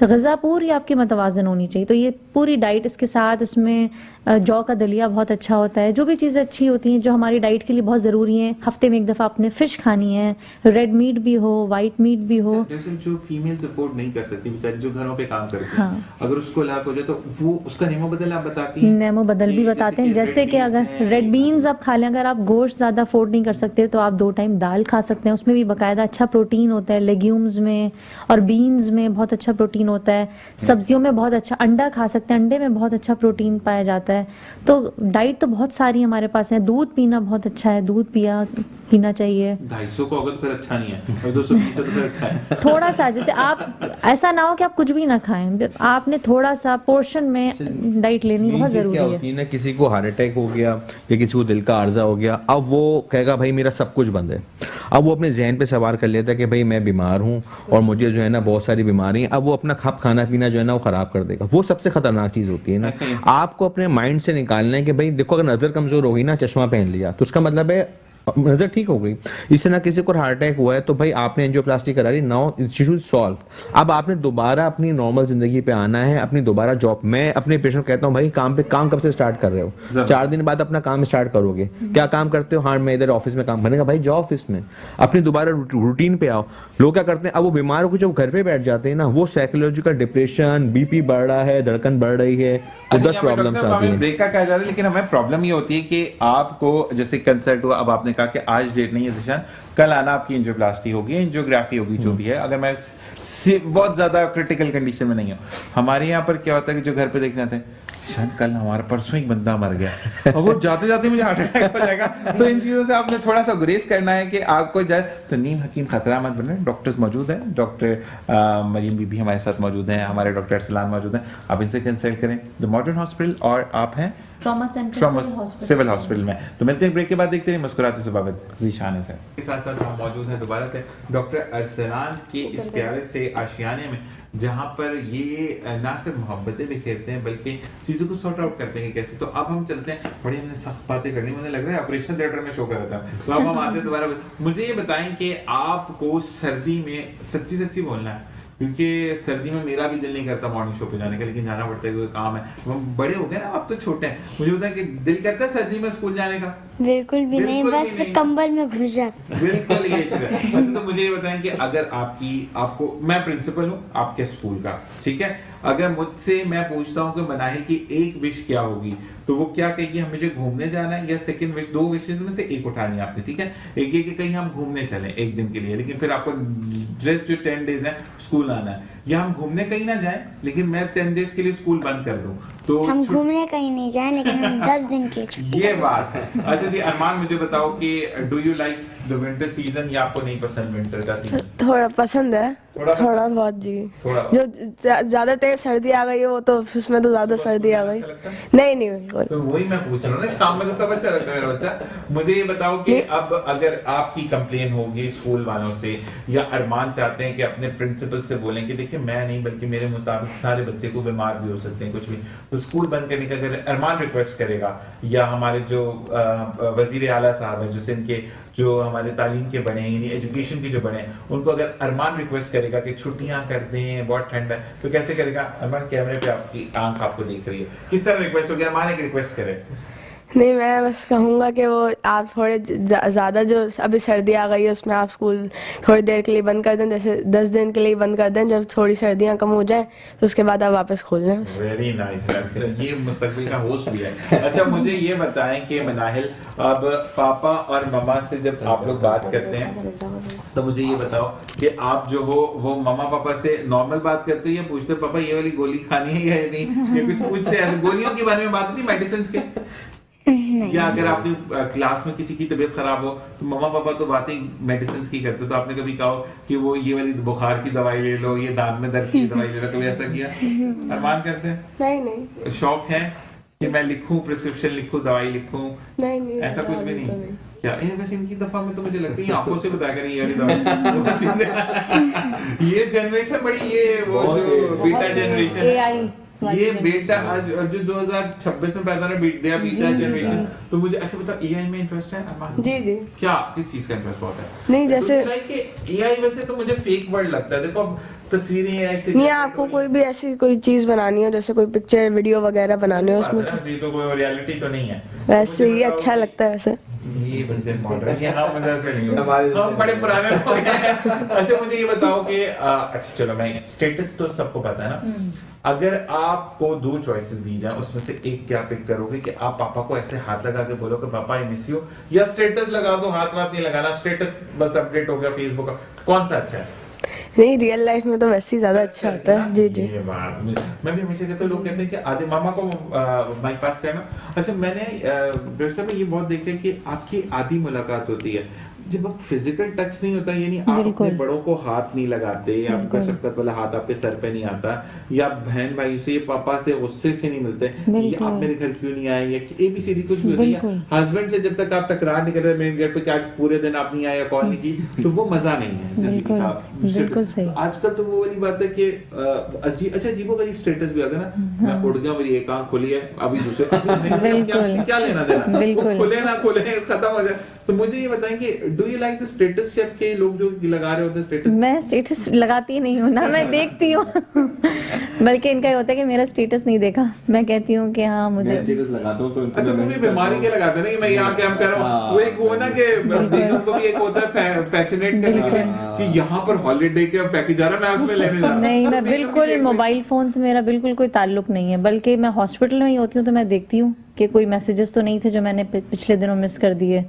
ग़िज़ा पूरी आपकी मतवाजन होनी चाहिए। तो ये पूरी डाइट, इसके साथ इसमें जौ का दलिया बहुत अच्छा होता है। जो भी चीज़ें अच्छी होती हैं जो हमारी डाइट के लिए बहुत ज़रूरी हैं, हफ्ते में एक दफ़ा आपने फ़िश खानी है, रेड मीट भी हो, वाइट मीट भी हो। जैसे जो फीमेल्स अफोर्ड नहीं कर सकती बेचारी, जो घरों पे काम करती हैं, अगर उसको लाभ हो जाए तो वो उसका नेमो बदल आप बताती हैं? नेमो बदल भी बताते हैं, जैसे कि अगर रेड बीन्स आप खा लें, अगर आप गोश्त ज़्यादा अफोर्ड नहीं कर सकते तो आप 2 टाइम दाल खा सकते हैं, उसमें भी बाकायदा अच्छा प्रोटीन होता है। लेग्यूम्स में और बीन्स में बहुत अच्छा प्रोटीन होता है। सब्जियों में बहुत अच्छा, अंडा खा सकते हैं, अंडे में बहुत अच्छा प्रोटीन पाया जाता है। तो डाइट तो बहुत सारी हमारे पास है। दूध पीना बहुत अच्छा है, दूध पीना चाहिए। 250 को अगर फिर अच्छा नहीं है और 220 तो फिर अच्छा है। थोड़ा सा, जैसे आप ऐसा ना हो कि आप कुछ भी ना खाएं, आपने थोड़ा सा पोर्शन में डाइट लेनी बहुत जरूरी है। होती है ना, किसी को हार्ट अटैक हो गया या किसी को दिल का आर्जा हो गया, अब वो कहेगा भाई मेरा सब कुछ बंद है। अब वो अपने जहन पे सवार कर लेता है कि भाई मैं बीमार हूँ और मुझे जो है ना बहुत सारी बीमारी है। अब वो अपना खाना पीना जो है ना वो खराब कर देगा। वो सबसे खतरनाक चीज होती है ना। आपको अपने माइंड से निकालना है कि भाई देखो, अगर नजर कमजोर होगी ना, चश्मा पहन लिया तो उसका मतलब है नजर ठीक हो गई। इससे ना किसी को हार्ट अटैक हुआ है तो भाई आपने एंजियोप्लास्टी करा ली, नाउ इशू सॉल्व। अब आपने दोबारा अपनी नॉर्मल जिंदगी पे आना है, अपनी दोबारा जॉब। मैं अपने पेशेंट कहता हूँ भाई काम कब से स्टार्ट कर रहे हो? 4 दिन बाद अपना काम स्टार्ट करोगे। क्या काम करते हो? हाँ मैं इधर ऑफिस में काम करेगा, भाई जाओ ऑफिस में, अपनी दोबारा रूटीन पे आओ। लोग क्या करते हैं, अब वो बीमार होकर जब घर पे बैठ जाते हैं ना, वो साइकोलॉजिकल डिप्रेशन, बीपी बढ़ रहा है, धड़कन बढ़ रही है, वो 10 प्रॉब्लम्स आती हैं। ब्रेक का कहा जा रहा है, लेकिन हमें प्रॉब्लम ये होती है कि आपको जैसे कंसल्ट हुआ, अब आपने कहा कि आज डेट नहीं है जिशान, कल आना, आपकी एंजियोप्लास्टी होगी, एंजियोग्राफी होगी, जो भी है। अगर मैं बहुत ज्यादा क्रिटिकल कंडीशन में नहीं हूँ, हमारे यहाँ पर क्या होता है कि जो घर पे देखने आते हैं, शायद कल हमारा परसों एक बंदा मर गया और वो जाते जाते मुझे हार्ट अटैक हो जाएगा। तो इन चीजों से आपने थोड़ा सा गुरेज करना है कि आपको जाए तो नीम हकीम खतरा मत बने। डॉक्टर्स मौजूद हैं, डॉक्टर मरीम बीबी हमारे साथ मौजूद हैं, हमारे डॉक्टर अरसलान मौजूद हैं, आप इनसे कंसल्ट करें। द मॉडर्न हॉस्पिटल, और आप हैं ट्रॉमा सेंटर सिविल हॉस्पिटल में। तो मिलते हैं ब्रेक के बाद, देखते हैं मुस्कुराते सुबह ज़ीशान है के साथ साथ हम मौजूद हैं दोबारा से डॉक्टर अरसलान के इस प्यारे से आशियाने में, जहाँ पर ये ना सिर्फ मोहब्बतें बिखेरते हैं बल्कि चीज़ों को सॉर्ट आउट करते हैं कि कैसे। तो अब हम चलते हैं, बड़ी हमने सख्त बातें करनी, मुझे लग रहा है ऑपरेशन थिएटर में शो कर रहा था। तो अब हम आते हैं दोबारा। मुझे ये बताएं कि आपको सर्दी में सच्ची सच्ची बोलना है, क्योंकि सर्दी में मेरा भी दिल नहीं करता मॉर्निंग शो पे जाने का, लेकिन जाना पड़ता है क्योंकि काम है। हम बड़े हो गए ना, आप तो छोटे हैं। मुझे पता है कि दिल करता है सर्दी में स्कूल जाने का? बिल्कुल भी नहीं, बस कंबल में घुस जाते। बिल्कुल ये चीज़ है। अच्छा, तो मुझे ये बताएं कि अगर आपको मैं प्रिंसिपल हूँ आपके स्कूल का, ठीक है, अगर मुझसे मैं पूछता हूँ कि मनाहिल की एक विश क्या होगी, तो वो क्या कहेगी? हम मुझे घूमने जाना है, या सेकंड विश, 2 विशेस में से एक उठानी है आपने, ठीक है। एक ये कि कहीं हम घूमने चलें एक दिन के लिए, लेकिन फिर आपको रेस्ट जो 10 डेज है स्कूल आना है, या हम घूमने कहीं ना जाएं लेकिन मैं 10 डेज के लिए स्कूल बंद कर दूं। तो हम घूमने कहीं नहीं जाए, लेकिन हम 10 दिन के लिए छुट्टी। ये बात है। अच्छा जी अरमान, मुझे बताओ कि do you like the winter season, या आपको नहीं पसंद विंटर का सीजन? थोड़ा पसंद है, थोड़ा बहुत जी। थोड़ा जो ज्यादा तेज सर्दी आ गई हो तो उसमें तो ज्यादा सर्दी आ गई। नहीं नहीं बिल्कुल। तो वही मैं पूछ रहा हूँ ना, शाम में तो सब अच्छा लगता है मेरा बच्चा। मुझे ये बताओ कि अब अगर आपकी कंप्लेन होगी स्कूल वालों से, या अरमान चाहते हैं कि अपने प्रिंसिपल से बोलें कि देखिए मैं नहीं बल्कि मेरे मुताबिक सारे बच्चे को बीमार भी हो सकते हैं कुछ भी, तो स्कूल बंद करने का अगर अरमान रिक्वेस्ट करेगा, या हमारे जो वजीर आला साहब है, जो सिंध के जो हमारे तालीम के बने हैं, एजुकेशन के जो बने हैं, उनको अगर अरमान रिक्वेस्ट करेगा कि छुट्टियां कर दें, बहुत ठंड है, तो कैसे करेगा? अरमान कैमरे पे आपकी आंख आपको देख रही है, किस तरह रिक्वेस्ट होगी? अरमान एक रिक्वेस्ट करे। नहीं, मैं बस कहूँगा कि वो आप थोड़े ज़्यादा जो अभी सर्दी आ गई है उसमें आप स्कूल थोड़ी देर के लिए बंद कर दें, जैसे 10 दिन के लिए बंद कर दें। जब थोड़ी सर्दियाँ कम हो जाएं तो उसके बाद आप वापस खोल लें। वेरी नाइस, ये मुस्तकबिल का होस्ट भी है। अच्छा, मुझे ये बताएं कि मनाहिल, अब पापा और मम्मा से जब आप लोग बात करते हैं तो मुझे ये बताओ कि आप जो हो वो मम्मा पापा से नॉर्मल बात करते हो, या पूछते हो पापा ये वाली गोली खानी है या नहीं, या कुछ पूछते हैं गोलियों के बारे में बात होती, मेडिसिन के? या अगर आपने क्लास में किसी की तबीयत खराब हो तो मम्मा पापा तो बातें मेडिसिन की करते, तो आपने कभी कहा कि वो ये वाली बुखार की दवाई ले लो, ये दांत में दर्द की दवाई ले लो, कभी ऐसा किया? अरमान करते हैं? नहीं। शौक है कि मैं लिखूं, प्रिस्क्रिप्शन लिखूं, दवाई लिखूं? नहीं ऐसा कुछ भी नहीं। क्या वैसे इनकी दफा में तो मुझे लगता है आपको से बता कर ये वाली दवाई ये जनरेशन बड़ी, ये वो जो बीटा जनरेशन AI ये बेटा आज जो 2026 में पैदा है बीटा जनरेशन। तो मुझे अच्छा बता, एआई में इंटरेस्ट है अरमान? जी जी। क्या किस चीज का इंटरेस्ट बहुत है? नहीं, जैसे एआई वैसे तो मुझे फेक वर्ड लगता है। देखो अब तस्वीरें एआई से नहीं, आपको कोई भी ऐसी कोई चीज बनानी हो, जैसे कोई पिक्चर वीडियो वगैरह बनानी हो उसमें, तो कोई रियलिटी तो नहीं है, वैसे ही अच्छा लगता है वैसे। ये बच्चे मॉडर्न, ये हम मजा से नहीं हो, हम बड़े पुराने लोग हैं। अच्छा मुझे ये बताओ कि अच्छा चलो, मैं स्टेटस तो सबको पता है ना, अगर आपको 2 चॉइसेस दी जाए उसमें से एक क्या पिक करोगे कि आप पापा को ऐसे हाथ लगा के बोलो कि पापा आई मिस यू, या स्टेटस लगा दो? हाथ नहीं लगाना, स्टेटस बस अपडेट हो गया फेसबुक का, कौन सा अच्छा है? नहीं, रियल लाइफ में तो वैसे ही ज्यादा अच्छा होता है। जी जी। ये बात मैं भी हमेशा कहता हूँ, लोग कहते हैं कि आदि मामा को माइक पास करना। अच्छा मैंने व्यवस्था में ये बहुत देखा है कि आपकी आधी मुलाकात होती है, जब आप फिजिकल टच नहीं होता, यानी आप अपने बिल्कुल। बड़ों को हाथ नहीं लगाते, या आपका बिल्कुल। शफकत वाला हाथ आपके सर पे नहीं आता, या बहन भाई से, पापा से गुस्से से नहीं मिलते, या बिल्कुल। आप मेरे घर क्यों नहीं आए, या एबीसीडी कुछ भी होता है, बिल्कुल। या हस्बैंड से जब तक आप टकरार नहीं कर रहे मेरे घर पे कि आज पूरे दिन आप नहीं आए या कॉल नहीं की, तो वो मजा नहीं है जिंदगी बिल्कुल, का। बिल्कुल सही। आजकल तो वो वाली बात है कि अच्छा अजीबोगरीब स्टेटस भी आ गया ना, मैं उड़ गया, मेरी एक आंख खुली है, अभी दूसरे बिल्कुल। क्या लेना देना, बिल्कुल। वो खुले ना खुले खत्म हो जाए। तो मुझे ये बताएं कि do you like the status ship के लोग जो लगा रहे होते हैं स्टेटस? मैं स्टेटस लगाती नहीं हूँ ना, मैं देखती हूँ बल्कि इनका ये होता है कि मेरा स्टेटस नहीं देखा, मैं कहती हूँ कि हाँ मुझे स्टेटस लगाता हूँ तो अच्छा, वो भी बीमारी के लगाते हैं ना कि मैं यहाँ कैम कर रहा हूँ, वो एक वो ना कि उनको भी एक होता है फैसिनेट करने के लिए कि यहाँ पर हॉलीडे के पैकेज आ रहा है, मैं उसमें लेने जा रहा हूँ। नहीं, मैं तो बिल्कुल मोबाइल फोन से मेरा बिल्कुल कोई ताल्लुक नहीं है, बल्कि मैं हॉस्पिटल में ही होती हूँ तो मैं देखती हूँ कि कोई मैसेजेस तो नहीं थे जो मैंने पिछले दिनों मिस कर दिए,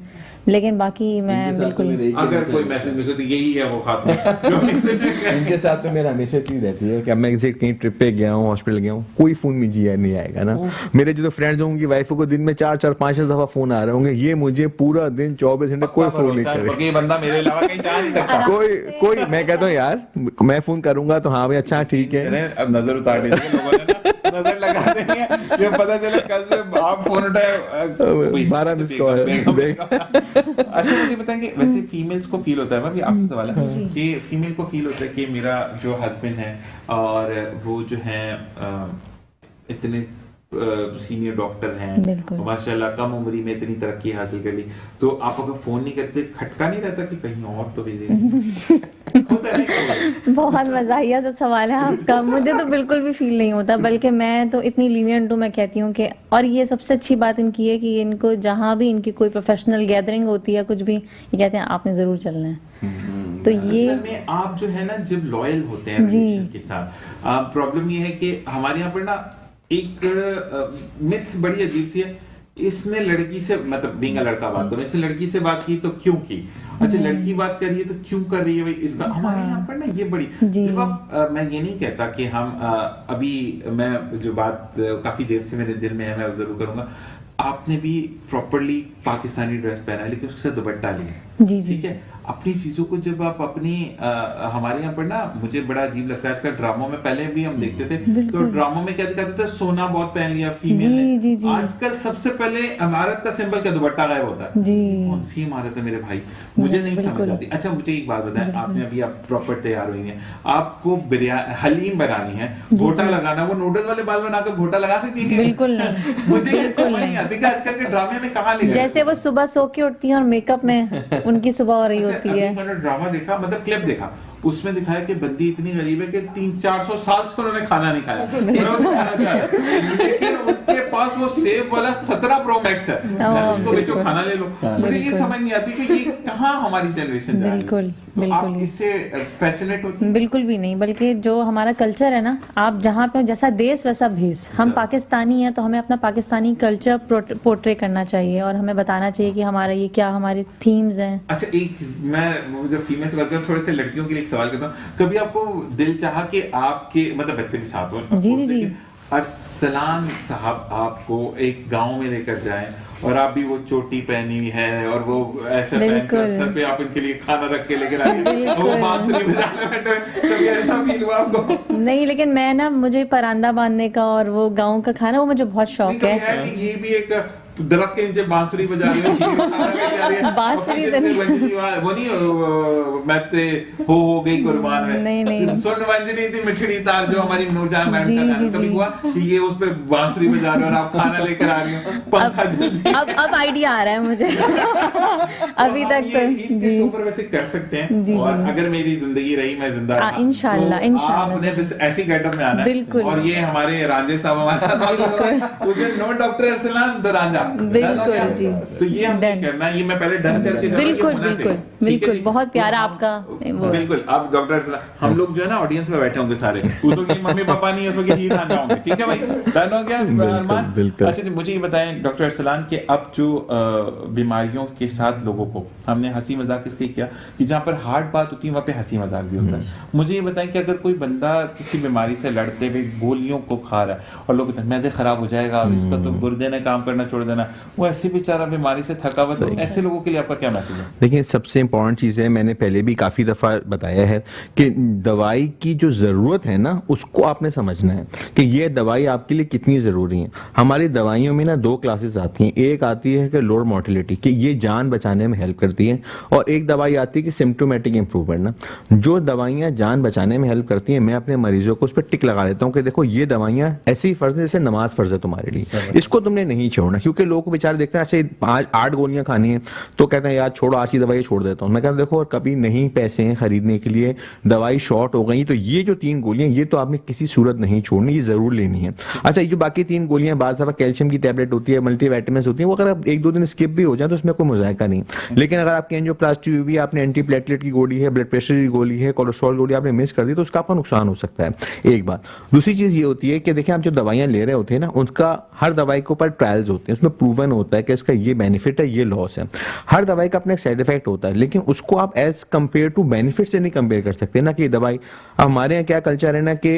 लेकिन बाकी मैं बिल्कुल अगर कोई मैसेज मिस हो तो यही है वो खातून जो मैसेज इनके साथ तो मेरा हमेशा चीज रहती है कि अब मैं किसी कहीं ट्रिप पे गया हूँ, हॉस्पिटल गया हूँ, कोई फोन में जी नहीं आएगा ना। मेरे जो तो फ्रेंड्स होंगे, उनकी वाइफ को दिन में 4-5 दफा फोन आ रहे होंगे, ये मुझे पूरा दिन 24 घंटे कोई फोन नहीं करे। ये बंदा मेरे अलावा कहीं जा नहीं सकता। कोई मैं कहता हूँ यार मैं फोन करूंगा तो हाँ भाई अच्छा ठीक है। अरे अब नजर उतार दीजिए लोगों ने ना, नजर लगा देनी है, ये पता चले कल से आप फोन उठाए 12 मिस कॉल अच्छा मुझे बताएंगे, वैसे फीमेल्स को फील होता है, मैं भी आपसे सवाल है कि फीमेल को फील होता है कि मेरा जो हस्बैंड है और वो जो है इतने सीनियर डॉक्टर हैं, बिल्कुल। माशाल्लाह कम उम्र में इतनी तरक्की हासिल कर ली, तो आप अगर फोन नहीं करते खटका नहीं रहता कि कहीं और तो भेजे? होता है नहीं? बहुत मज़ाहिया सा सवाल है आपका, मुझे तो बिल्कुल भी फील नहीं होता, बल्कि मैं तो इतनी लीनियंट हूँ, मैं कहती हूँ कि और ये सबसे अच्छी बात इनकी है कि इनको जहाँ भी इनकी कोई प्रोफेशनल गैदरिंग होती है कुछ भी, ये कहते हैं आपने ज़रूर चलना है। तो ये असल में आप जो है ना जब लॉयल होते हैं जी। रिलेशन के साथ, प्रॉब्लम ये है कि हमारे यहाँ पर ना एक मिथ बड़ी अजीब सी है, इसने लड़की से मतलब बीइंग अ लड़का बात करो, इसने लड़की से बात की तो क्यों की, अच्छा लड़की बात कर रही है तो क्यों कर रही है भाई, इसका हमारे यहाँ पर ना ये बड़ी जी। जब आप मैं ये नहीं कहता कि हम अभी मैं जो बात काफी देर से मेरे दिल में है मैं जरूर करूंगा, आपने भी प्रॉपरली पाकिस्तानी ड्रेस पहना है लेकिन उसके साथ दुपट्टा लिया, जी जी ठीक है, अपनी चीजों को जब आप अपनी हमारे यहाँ पर ना मुझे बड़ा अजीब लगता है आजकल ड्रामों में, पहले भी हम देखते थे तो ड्रामों में क्या दिखाते थे, सोना बहुत पहन लिया फीमेल जी, ने, जी, जी। आजकल सबसे पहले इमारत का सिंबल क्या दुपट्टा गायब होता है, जी। कौन सी इमारत है मेरे भाई, मुझे नहीं समझ बिल्कुल। आती। अच्छा मुझे एक बात बताएं, आपने अभी आप प्रॉपर तैयार हुई हैं, आपको हलीम बनानी है, घोटा लगाना, वो नूडल वाले बाल बनाकर घोटा लगा सकती है? बिल्कुल नहीं, मुझे ये बिल्कुल समझ नहीं नहीं। आती कि आजकल के ड्रामे में कहाँ ले गए। जैसे वो सुबह सो के उठती हैं और मेकअप में उनकी सुबह हो रही होती अभी है। मैंने ड्रामा देखा, मतलब क्लिप देखा, उसमें दिखाया कि बंदी इतनी गरीब है कि 300-400 साल से उन्होंने खाना नहीं खाया, उन्होंने खाना खाया। लेकिन उनके पास वो सेब वाला 17 प्रो मैक्स है, उसको बेचो खाना ले लो। मुझे ये समझ नहीं आती कि ये कहाँ हमारी जनरेशन जा रही है। बिल्कुल, तो आप बिल्कुल। इससे फैसिनेट होती हैं? बिल्कुल भी नहीं, बल्कि जो हमारा कल्चर है ना, आप जहाँ पे जैसा देश वैसा भेष, हम पाकिस्तानी हैं तो हमें अपना पाकिस्तानी कल्चर पोर्ट्रे करना चाहिए और हमें बताना चाहिए कि हमारा ये क्या हमारे थीम्स हैं। अच्छा एक मैं जब फीमेल से बात करूं थोड़े से लड़कियों के लिए एक सवाल करता हूँ, कभी आपको दिल चाहा कि आपके मतलब बच्चे भी साथ हो, जी, जी, जी। अरसलान साहब आपको एक गांव में लेकर जाएं और आप भी वो चोटी पहनी हुई है और वो ऐसे पहनकर बिल्कुल। सर पे आप इनके लिए खाना रख के लेकर आए और वो बिल्कुल। बांसुरी बजाने बैठे, कभी ऐसा फील हुआ आपको? नहीं, लेकिन मैं ना, मुझे परांदा बांधने का और वो गाँव का खाना, वो मुझे बहुत नहीं, शौक कभी है। है कि ये भी एक दरख्त के नीचे बांसुरी बजा रही है, खाना लेके आ रही है, बांसुरी और तो नहीं। वंजनी वो नहीं मैते हो गई कुर्बान में, नहीं, नहीं। सुन वंजनी थी मिठड़ी तार जो हमारी नूरजहां मैडम जी, का गाना, जी, कभी जी। हुआ कि ये उस पे बांसुरी बजा रहे हो और आप खाना लेकर आ रही हो, पंखा जल्दी अब आइडिया आ रहा है मुझे अभी तक तो ईद के जी शो पर वैसे कर सकते हैं, जी, और जी। अगर मेरी जिंदगी रही मैं जिंदा रहा, इंशाल्लाह, तो इंशाल्लाह आपने बस ऐसी गेटअप में आना है, बिल्कुल। और ये हमारे रांझे साहब हमारे साथ मुझे नो डॉक्टर अरसलान द रांझा, बिल्कुल जी। तो ये हम Done. करना है, ये मैं पहले डन करके जा रहा हूं, ये बिल्कुल, होना चाहिए। बिल्कुल, ठीक है बिल्कुल, जी? बहुत प्यारा तो आपका वो है। बिल्कुल। अब डॉक्टर अरसलान, हम लोग जो है ना ऑडियंस में बैठे होंगे सारे, उसको की मम्मी पापा नहीं है, उसको की हीर आ जाओगे, ठीक है भाई, डन हो गया अरमान? बिल्कुल। अच्छा जी, मुझे ये बताएं डॉक्टर अरसलान कि अब जो बीमारियों के साथ लोगों को हमने हंसी मजाक इसलिए किया कि जहाँ पर हार्ड बात होती है वहाँ पे हंसी मजाक भी होता है। मुझे ये बताएं कि अगर कोई बंदा किसी बीमारी से लड़ते हुए गोलियों को खा रहा है और लोग कहते हैं मैदे खराब हो जाएगा, अब इसका तो गुर्दे ने काम करना छोड़ देना, देना, वो ऐसे बेचारा बीमारी से थका हुआ, तो ऐसे लोगों के लिए आपका क्या मैसेज है? देखिए, सबसे इंपॉर्टेंट चीज़ है, मैंने पहले भी काफ़ी दफ़ा बताया है कि दवाई की जो ज़रूरत है ना, उसको आपने समझना है कि ये दवाई आपके लिए कितनी ज़रूरी है। हमारी दवाइयों में ना 2 क्लासेस आती हैं। एक आती है कि लोअर मोर्टेलिटी, कि ये जान बचाने में हेल्प करती है, और एक दवाई आती है कि सिम्टोमेटिक इंप्रूवमेंट ना। जो दवाइयाँ जान बचाने में हेल्प करती हैं, मैं अपने मरीजों को उस पर टिक लगा देता हूँ कि देखो ये दवाइयाँ ऐसे ही फ़र्ज है जैसे नमाज फ़र्ज है तुम्हारे लिए, इसको तुमने नहीं छोड़ना। क्योंकि लोग बेचारे देखते हैं अच्छा 8 गोलियां खानी है तो कहते हैं यार छोड़ो, आज की दवाई छोड़ देता हूँ। मैं कहता देखो, और कभी नहीं पैसे हैं खरीदने के लिए, दवाई शॉर्ट हो गई, तो ये जो 3 गोलियां ये तो आपने किसी सूरत नहीं छोड़नी, ये जरूर लेनी है। अच्छा, ये जो बाकी 3 गोलियां, बाज़ दफ़ा कैल्शियम की टैबलेट होती है, मल्टीविटामिन्स होती है, वो अगर आप 1-2 दिन स्किप भी हो जाए तो उसमें कोई मुज़ायका नहीं। लेकिन अगर आपकी एंजियोप्लास्टी हुई, आपने एंटीप्लेटलेट की गोली है, ब्लड प्रेशर की गोली है, कोलेस्ट्रॉल गोली आपने मिस कर दी, तो उसका आपका नुकसान हो सकता है। एक बात। दूसरी चीज़ ये होती है कि देखिए, आप जो दवाइयाँ ले रहे होते हैं ना, उनका हर दवाई के ऊपर ट्रायल्स होते हैं, उसमें प्रूवन होता है कि इसका ये बेनिफिट है, ये लॉस है। हर दवाई का अपना एक साइड इफेक्ट होता है, लेकिन उसको आप एज कंपेयर टू बेनिफिट से नहीं कंपेयर कर सकते ना कि दवाई। अब हमारे यहाँ क्या कल्चर है ना कि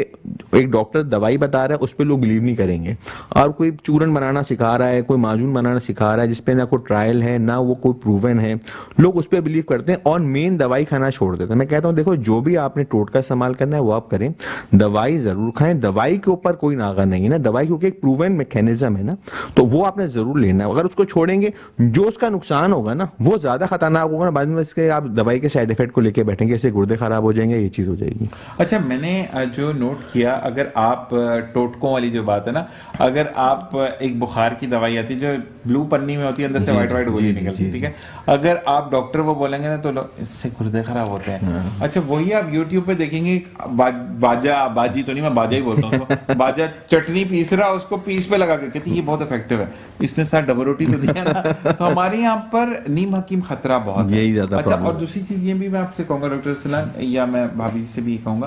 एक डॉक्टर दवाई बता रहा है, उस पर लोग बिलीव नहीं करेंगे, और कोई चूरन बनाना सिखा रहा है, कोई माजून बनाना सिखा रहा है जिसपे ना कोई ट्रायल है ना वो कोई प्रूवन है, लोग उस पर बिलीव करते हैं और मेन दवाई खाना छोड़ देते हैं। मैं कहता हूँ देखो, जो भी आपने टोटका इस्तेमाल करना है वो आप करें, दवाई जरूर खाएं, दवाई के ऊपर कोई नागा नहीं है ना, दवाई क्योंकि एक प्रूवन मैकेनिज्म है ना, तो वो आपने जरूर लेना है। अगर उसको छोड़ेंगे, जो उसका नुकसान होगा ना वो ज्यादा खतरनाक होगा ना, बाद में इसके आप दवाई के साइड इफेक्ट को लेके बैठेंगे, इससे गुर्दे खराब हो जाएंगे, ये चीज हो जाएगी। अच्छा, मैंने जो नोट किया, अगर आप टोटकों वाली जो बात है ना, अगर आप एक बुखार की दवाई आती है जो ब्लू पन्नी में होती है, अंदर से व्हाइट व्हाइट गोली निकलती है, ठीक है, अगर आप डॉक्टर वो बोलेंगे ना तो इससे गुर्दे खराब होते हैं। अच्छा, वही आप यूट्यूब पे देखेंगे, बाजा बाजी तो नहीं, मैं बाजा ही बोलता हूँ उसको, बाजा चटनी पीस रहा, उसको पीस पे लगा के कहती है ये बहुत इफेक्टिव है, इसने साथ डबल रोटी तो दिया ना। तो हमारे यहाँ पर नीम हकीम खतरा बहुत है। यही ज्यादा अच्छा, प्रॉब्लम और दूसरी चीज ये भी मैं आपसे कहूंगा डॉक्टर सलाम, या मैं भाभी से भी कहूंगा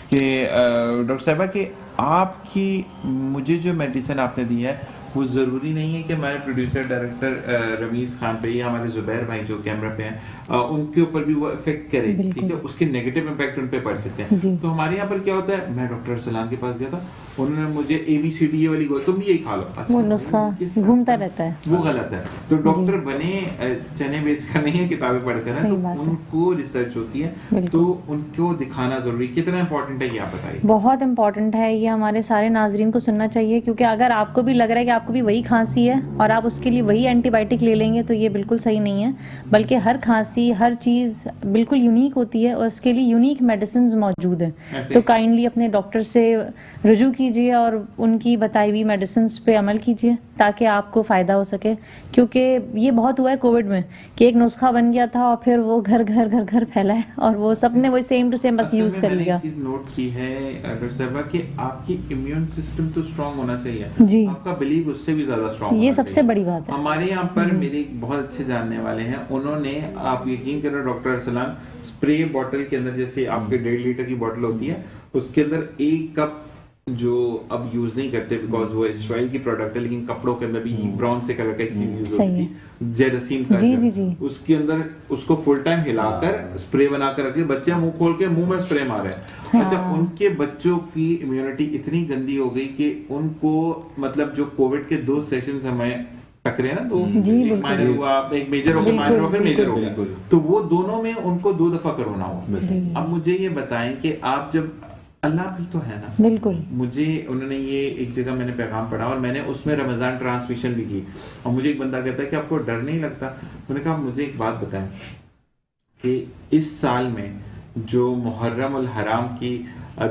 कि डॉक्टर साहबा कि आपकी मुझे जो मेडिसिन आपने दी है वो ज़रूरी नहीं है कि हमारे प्रोड्यूसर डायरेक्टर रमीज़ खान पे या हमारे ज़ुबैर भाई जो कैमरा पे हैं उनके ऊपर भी वो इफेक्ट करे, ठीक है, उसके नेगेटिव इम्पैक्ट उन पे पड़ सकते हैं। तो हमारे यहाँ पर क्या होता है, मैं डॉक्टर सलाम के पास गया था, उन्होंने मुझे ABCD वाली गोली, तुम यही खा लो, अच्छा, वो नुस्खा घूमता रहता है, वो गलत है। तो डॉक्टर बने चने बेचकर नहीं है, किताबें पढ़कर है, तो उनको रिसर्च होती है, तो उनको दिखाना जरूरी। कितना इंपॉर्टेंट है ये आप बताइए? बहुत इंपॉर्टेंट है ये, हमारे सारे नाजरीन को सुनना चाहिए, क्योंकि अगर आपको भी लग रहा है कि आपको भी वही खांसी है और आप उसके लिए वही एंटीबायोटिक ले लेंगे तो ये बिल्कुल सही नहीं है। बल्कि हर खांसी, हर चीज़ बिल्कुल यूनिक होती है और उसके लिए यूनिक मेडिसिन मौजूद हैं। तो काइंडली अपने डॉक्टर से रुजू कीजिए और उनकी बताई हुई मेडिसिन पे अमल कीजिए ताकि आपको फ़ायदा हो सके। क्योंकि ये बहुत हुआ है कोविड में कि एक नुस्खा बन गया था और फिर वो घर घर घर घर फैला है और वो सबने वही सेम टू सेम बस यूज़ कर लिया। चीज़ नोट की है डॉक्टर साहबा कि आपकी इम्यून सिस्टम तो स्ट्रांग होना चाहिए जी, आपका बिलीव उससे भी ज्यादा स्ट्रांग, ये सबसे बड़ी बात है। हमारे यहाँ पर मेरे बहुत अच्छे जानने वाले हैं, उन्होंने, आप यकीन करो डॉक्टर अरसलान, स्प्रे बॉटल के अंदर जैसे आपके 1.5 लीटर की बॉटल होती है, उसके अंदर 1 कप जो अब यूज नहीं करते बिकॉज वो इसराइल की प्रोडक्ट है, लेकिन कपड़ों के अंदर भी ब्राउन से कलर का एक चीज यूज होती थी, जेरासीन का, जी जी जी, उसके अंदर उसको फुल टाइम हिलाकर स्प्रे बनाकर रखिए, बच्चे मुंह खोल के मुंह में स्प्रे मारे। अच्छा, उनके बच्चों की इम्यूनिटी इतनी गंदी हो गई कि उनको, मतलब जो कोविड के 2 सेशन हमें टकरे ना, तो एक माइनर हुआ, एक मेजर हो गया, माइनर हो गया, मेजर हो गया, तो वो दोनों में उनको 2 दफा कोरोना हुआ। अब मुझे ये बताएं कि आप जब, अल्लाह भी तो है ना, बिल्कुल, मुझे उन्होंने ये एक जगह मैंने पैगाम पढ़ा और मैंने उसमें रमजान ट्रांसमिशन भी की, और मुझे एक बंदा कहता है कि आपको डर नहीं लगता? मैंने कहा मुझे एक बात बताएं कि इस साल में जो मुहर्रम उल हराम की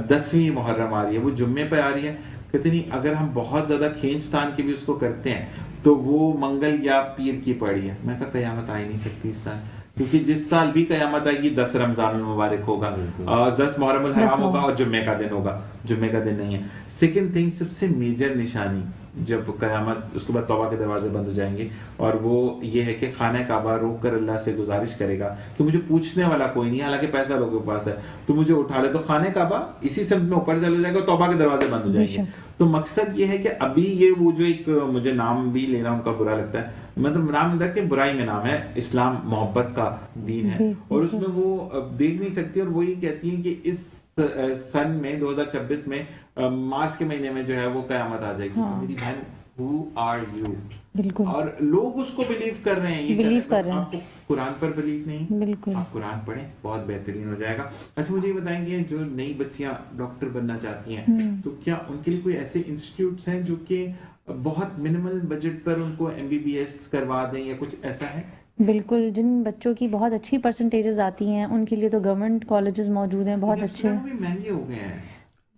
10वीं मुहर्रम आ रही है वो जुम्मे पे आ रही है, कहते नहीं अगर हम बहुत ज्यादा खींचतान की भी उसको करते हैं तो वो मंगल या पीर की पड़ी है। मैं कहा कयामत आ ही नहीं सकती इस साल, क्योंकि जिस साल भी कयामत आएगी 10 रमजान मुबारक होगा और 10 मुहर्रम उल हराम होगा और जुम्मे का दिन होगा, जुम्मे का दिन नहीं है। सेकंड थिंग, सबसे मेजर निशानी जब कयामत, उसके बाद तौबा के दरवाजे बंद हो जाएंगे, और वो ये है कि खाना काबा रोक कर अल्लाह से गुजारिश करेगा कि मुझे पूछने वाला कोई नहीं, हालांकि पैसा लोगों के पास है, तो मुझे उठा ले, तो खाने काबा इसी सब में ऊपर चले जाएगा, तौबा के दरवाजे बंद हो जाएंगे। तो मकसद ये है कि अभी ये वो जो एक, मुझे नाम भी लेना उनका बुरा लगता है, मतलब नाम इधर के बुराई में नाम है, इस्लाम मोहब्बत का दीन है, और उसमें वो देख नहीं सकती, और वो ये कहती है कि इस सन में 2026 में मार्च के महीने में जो है वो कयामत आ जाएगी। तो मेरी बहन हु आर यू, बिल्कुल और लोग उसको बिलीव कर रहे हैं, ये Believe कर रहे हैं। आपको कुरान पर बिलीव नहीं, बिल्कुल आप कुरान पढ़ें, बहुत बेहतरीन हो जाएगा। अच्छा मुझे ये बताएंगे, जो नई बच्चियां डॉक्टर बनना चाहती हैं, तो क्या उनके लिए कोई ऐसे इंस्टीट्यूट्स हैं जो कि बहुत मिनिमल बजट पर उनको एमबीबीएस करवा दें, या कुछ ऐसा है? बिल्कुल, जिन बच्चों की बहुत अच्छी परसेंटेजेस आती हैं उनके लिए तो गवर्नमेंट कॉलेजेस मौजूद हैं, बहुत ये अच्छे, भी महंगे हो गए हैं,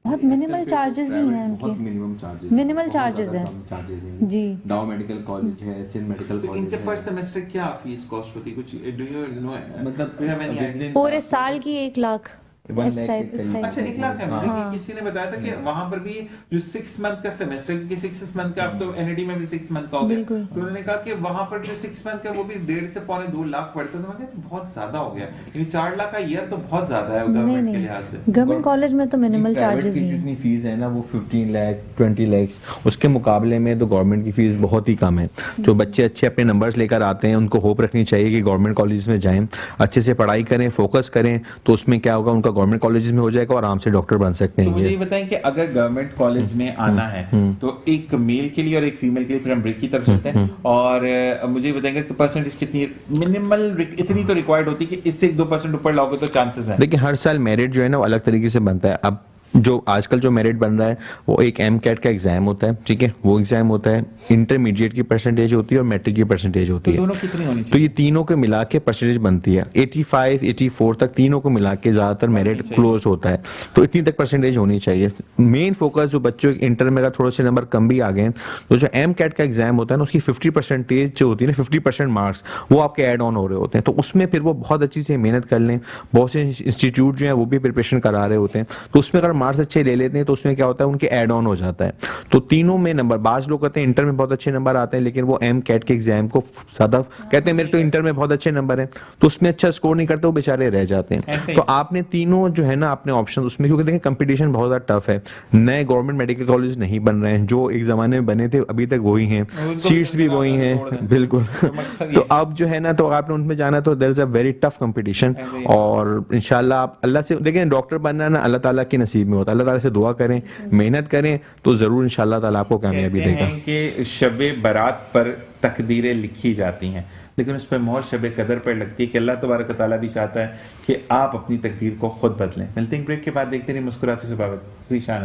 बहुत मिनिमल चार्जेस ही हैं बहुत उनके। मिनिमम चार्जेस, Minimal charges हैं। चार्जेस हैं जी। डाउ मेडिकल कॉलेज है, सिंध मेडिकल तो कॉलेज इनके है। पर सेमेस्टर क्या फीस कॉस्ट होती है, कुछ डू यू नो? मतलब Do you have any idea? पूरे साल की 1 लाख, 1 इस लाख टाइप के इस करीब। टाइप अच्छा 1 लाख है। मुझे हाँ। किसी ने बताया था कि वहां पर भी जो 6 मंथ का सेमेस्टर, क्योंकि 6 मंथ का, अब तो एनएडी में भी 6 मंथ का हो गया, बिल्कुल। तो उन्होंने कहा कि वहां पर जो 6 मंथ का वो भी 1.5 से पौने 2 लाख पड़ता है। तो मैं कहता बहुत ज्यादा हो गया, यानी 4 लाख का ईयर तो बहुत ज्यादा है नहीं गवर्नमेंट के नहीं, लिहाज से। गवर्नमेंट कॉलेज में तो मिनिमल प्राइवेट चार्जेस की ही हैं। जितनी फीस है ना वो 15 लाख 20 लाख, उसके मुकाबले में तो गवर्नमेंट की फीस बहुत ही कम है। जो बच्चे अच्छे अपने नंबर्स लेकर आते हैं उनको होप रखनी चाहिए कि गवर्नमेंट कॉलेज में जाएं, अच्छे से पढ़ाई करें, फोकस करें, तो उसमें क्या होगा, उनका गवर्नमेंट कॉलेज में हो जाएगा और आराम से डॉक्टर बन सकते तो हैं। मुझे ये ये बताएं कि अगर गवर्नमेंट कॉलेज में आना है तो एक मेल के लिए और एक फीमेल के लिए, फिर हम ब्रेक की तरफ चलते हैं, और मुझे ये बताएंगे कि परसेंटेज कितनी मिनिमल इतनी तो रिक्वायर्ड होती है कि इससे 1-2% ऊपर लाओगे तो चांसेस है? देखिए हर साल मेरिट जो है ना वो अलग तरीके से बनता है। अब जो आजकल जो मेरिट बन रहा है वो एक MCAT का एग्जाम होता है, ठीक है, वो एग्जाम होता है, इंटरमीडिएट की परसेंटेज होती है और मैट्रिक की परसेंटेज होती तो है। दोनों कितनी होनी तो चाहिए? ये तीनों के मिला के परसेंटेज बनती है 85 84 तक, तीनों को मिला के ज्यादातर मेरिट क्लोज होता है, तो इतनी तक परसेंटेज होनी चाहिए। मेन फोकस जो बच्चों के इंटर में अगर थोड़े से नंबर कम भी आ गए तो जो MCAT का एग्जाम होता है ना उसकी 50% जो होती है ना, 50% मार्क्स वो आपके ऐड ऑन हो रहे होते हैं, तो उसमें फिर वो बहुत अच्छी से मेहनत कर लें। बहुत से इंस्टीट्यूट जो है वो भी प्रिपरेशन करा रहे होते हैं, तो उसमें अगर मार्क्स अच्छे ले लेते हैं तो उसमें क्या होता है, उनके ऐड ऑन हो जाता है। तो तीनों में नंबर, बाज लोग कहते हैं इंटर में बहुत अच्छे नंबर आते हैं लेकिन वो MCAT के एग्जाम को ज्यादा कहते हैं मेरे तो इंटर में बहुत अच्छे नंबर हैं, तो उसमें अच्छा स्कोर नहीं करते, वो बेचारे रह जाते ऐसे हैं। ही। तो आपने तीनों जो है ना अपने ऑप्शन उसमें, क्योंकि देखें कंपटीशन बहुत ज्यादा टफ है, नए गवर्नमेंट मेडिकल कॉलेज नहीं बन रहे हैं, जो एक जमाने में बने थे अभी तक वही हैं, उनको सीट्स भी वही तोड़ हैं, दें। बिल्कुल। तो मकसद तो ये- अब जो है ना तो आपने उनमें जाना तो there is a very tough competition, ऐसे ही। और इंशाल्लाह आप अल्लाह से देखें, डॉक्टर बनना ना अल्लाह ताला के नसीब में होता है, अल्लाह ताला से दुआ करें, मेहनत करें, तो जरूर इंशाल्लाह ताला आपको कामयाबी कहते देगा। हैं कि शब बारात पर तकदीरें लिखी जाती हैं, लेकिन उस पर मोहर शब कदर पर लगती है कि अल्लाह तबारक ताला भी चाहता है कि आप अपनी तकदीर को खुद बदलें। मिलते हैं ब्रेक के बाद, देखते रहिए मुस्कुराते से बाबत ज़ीशान।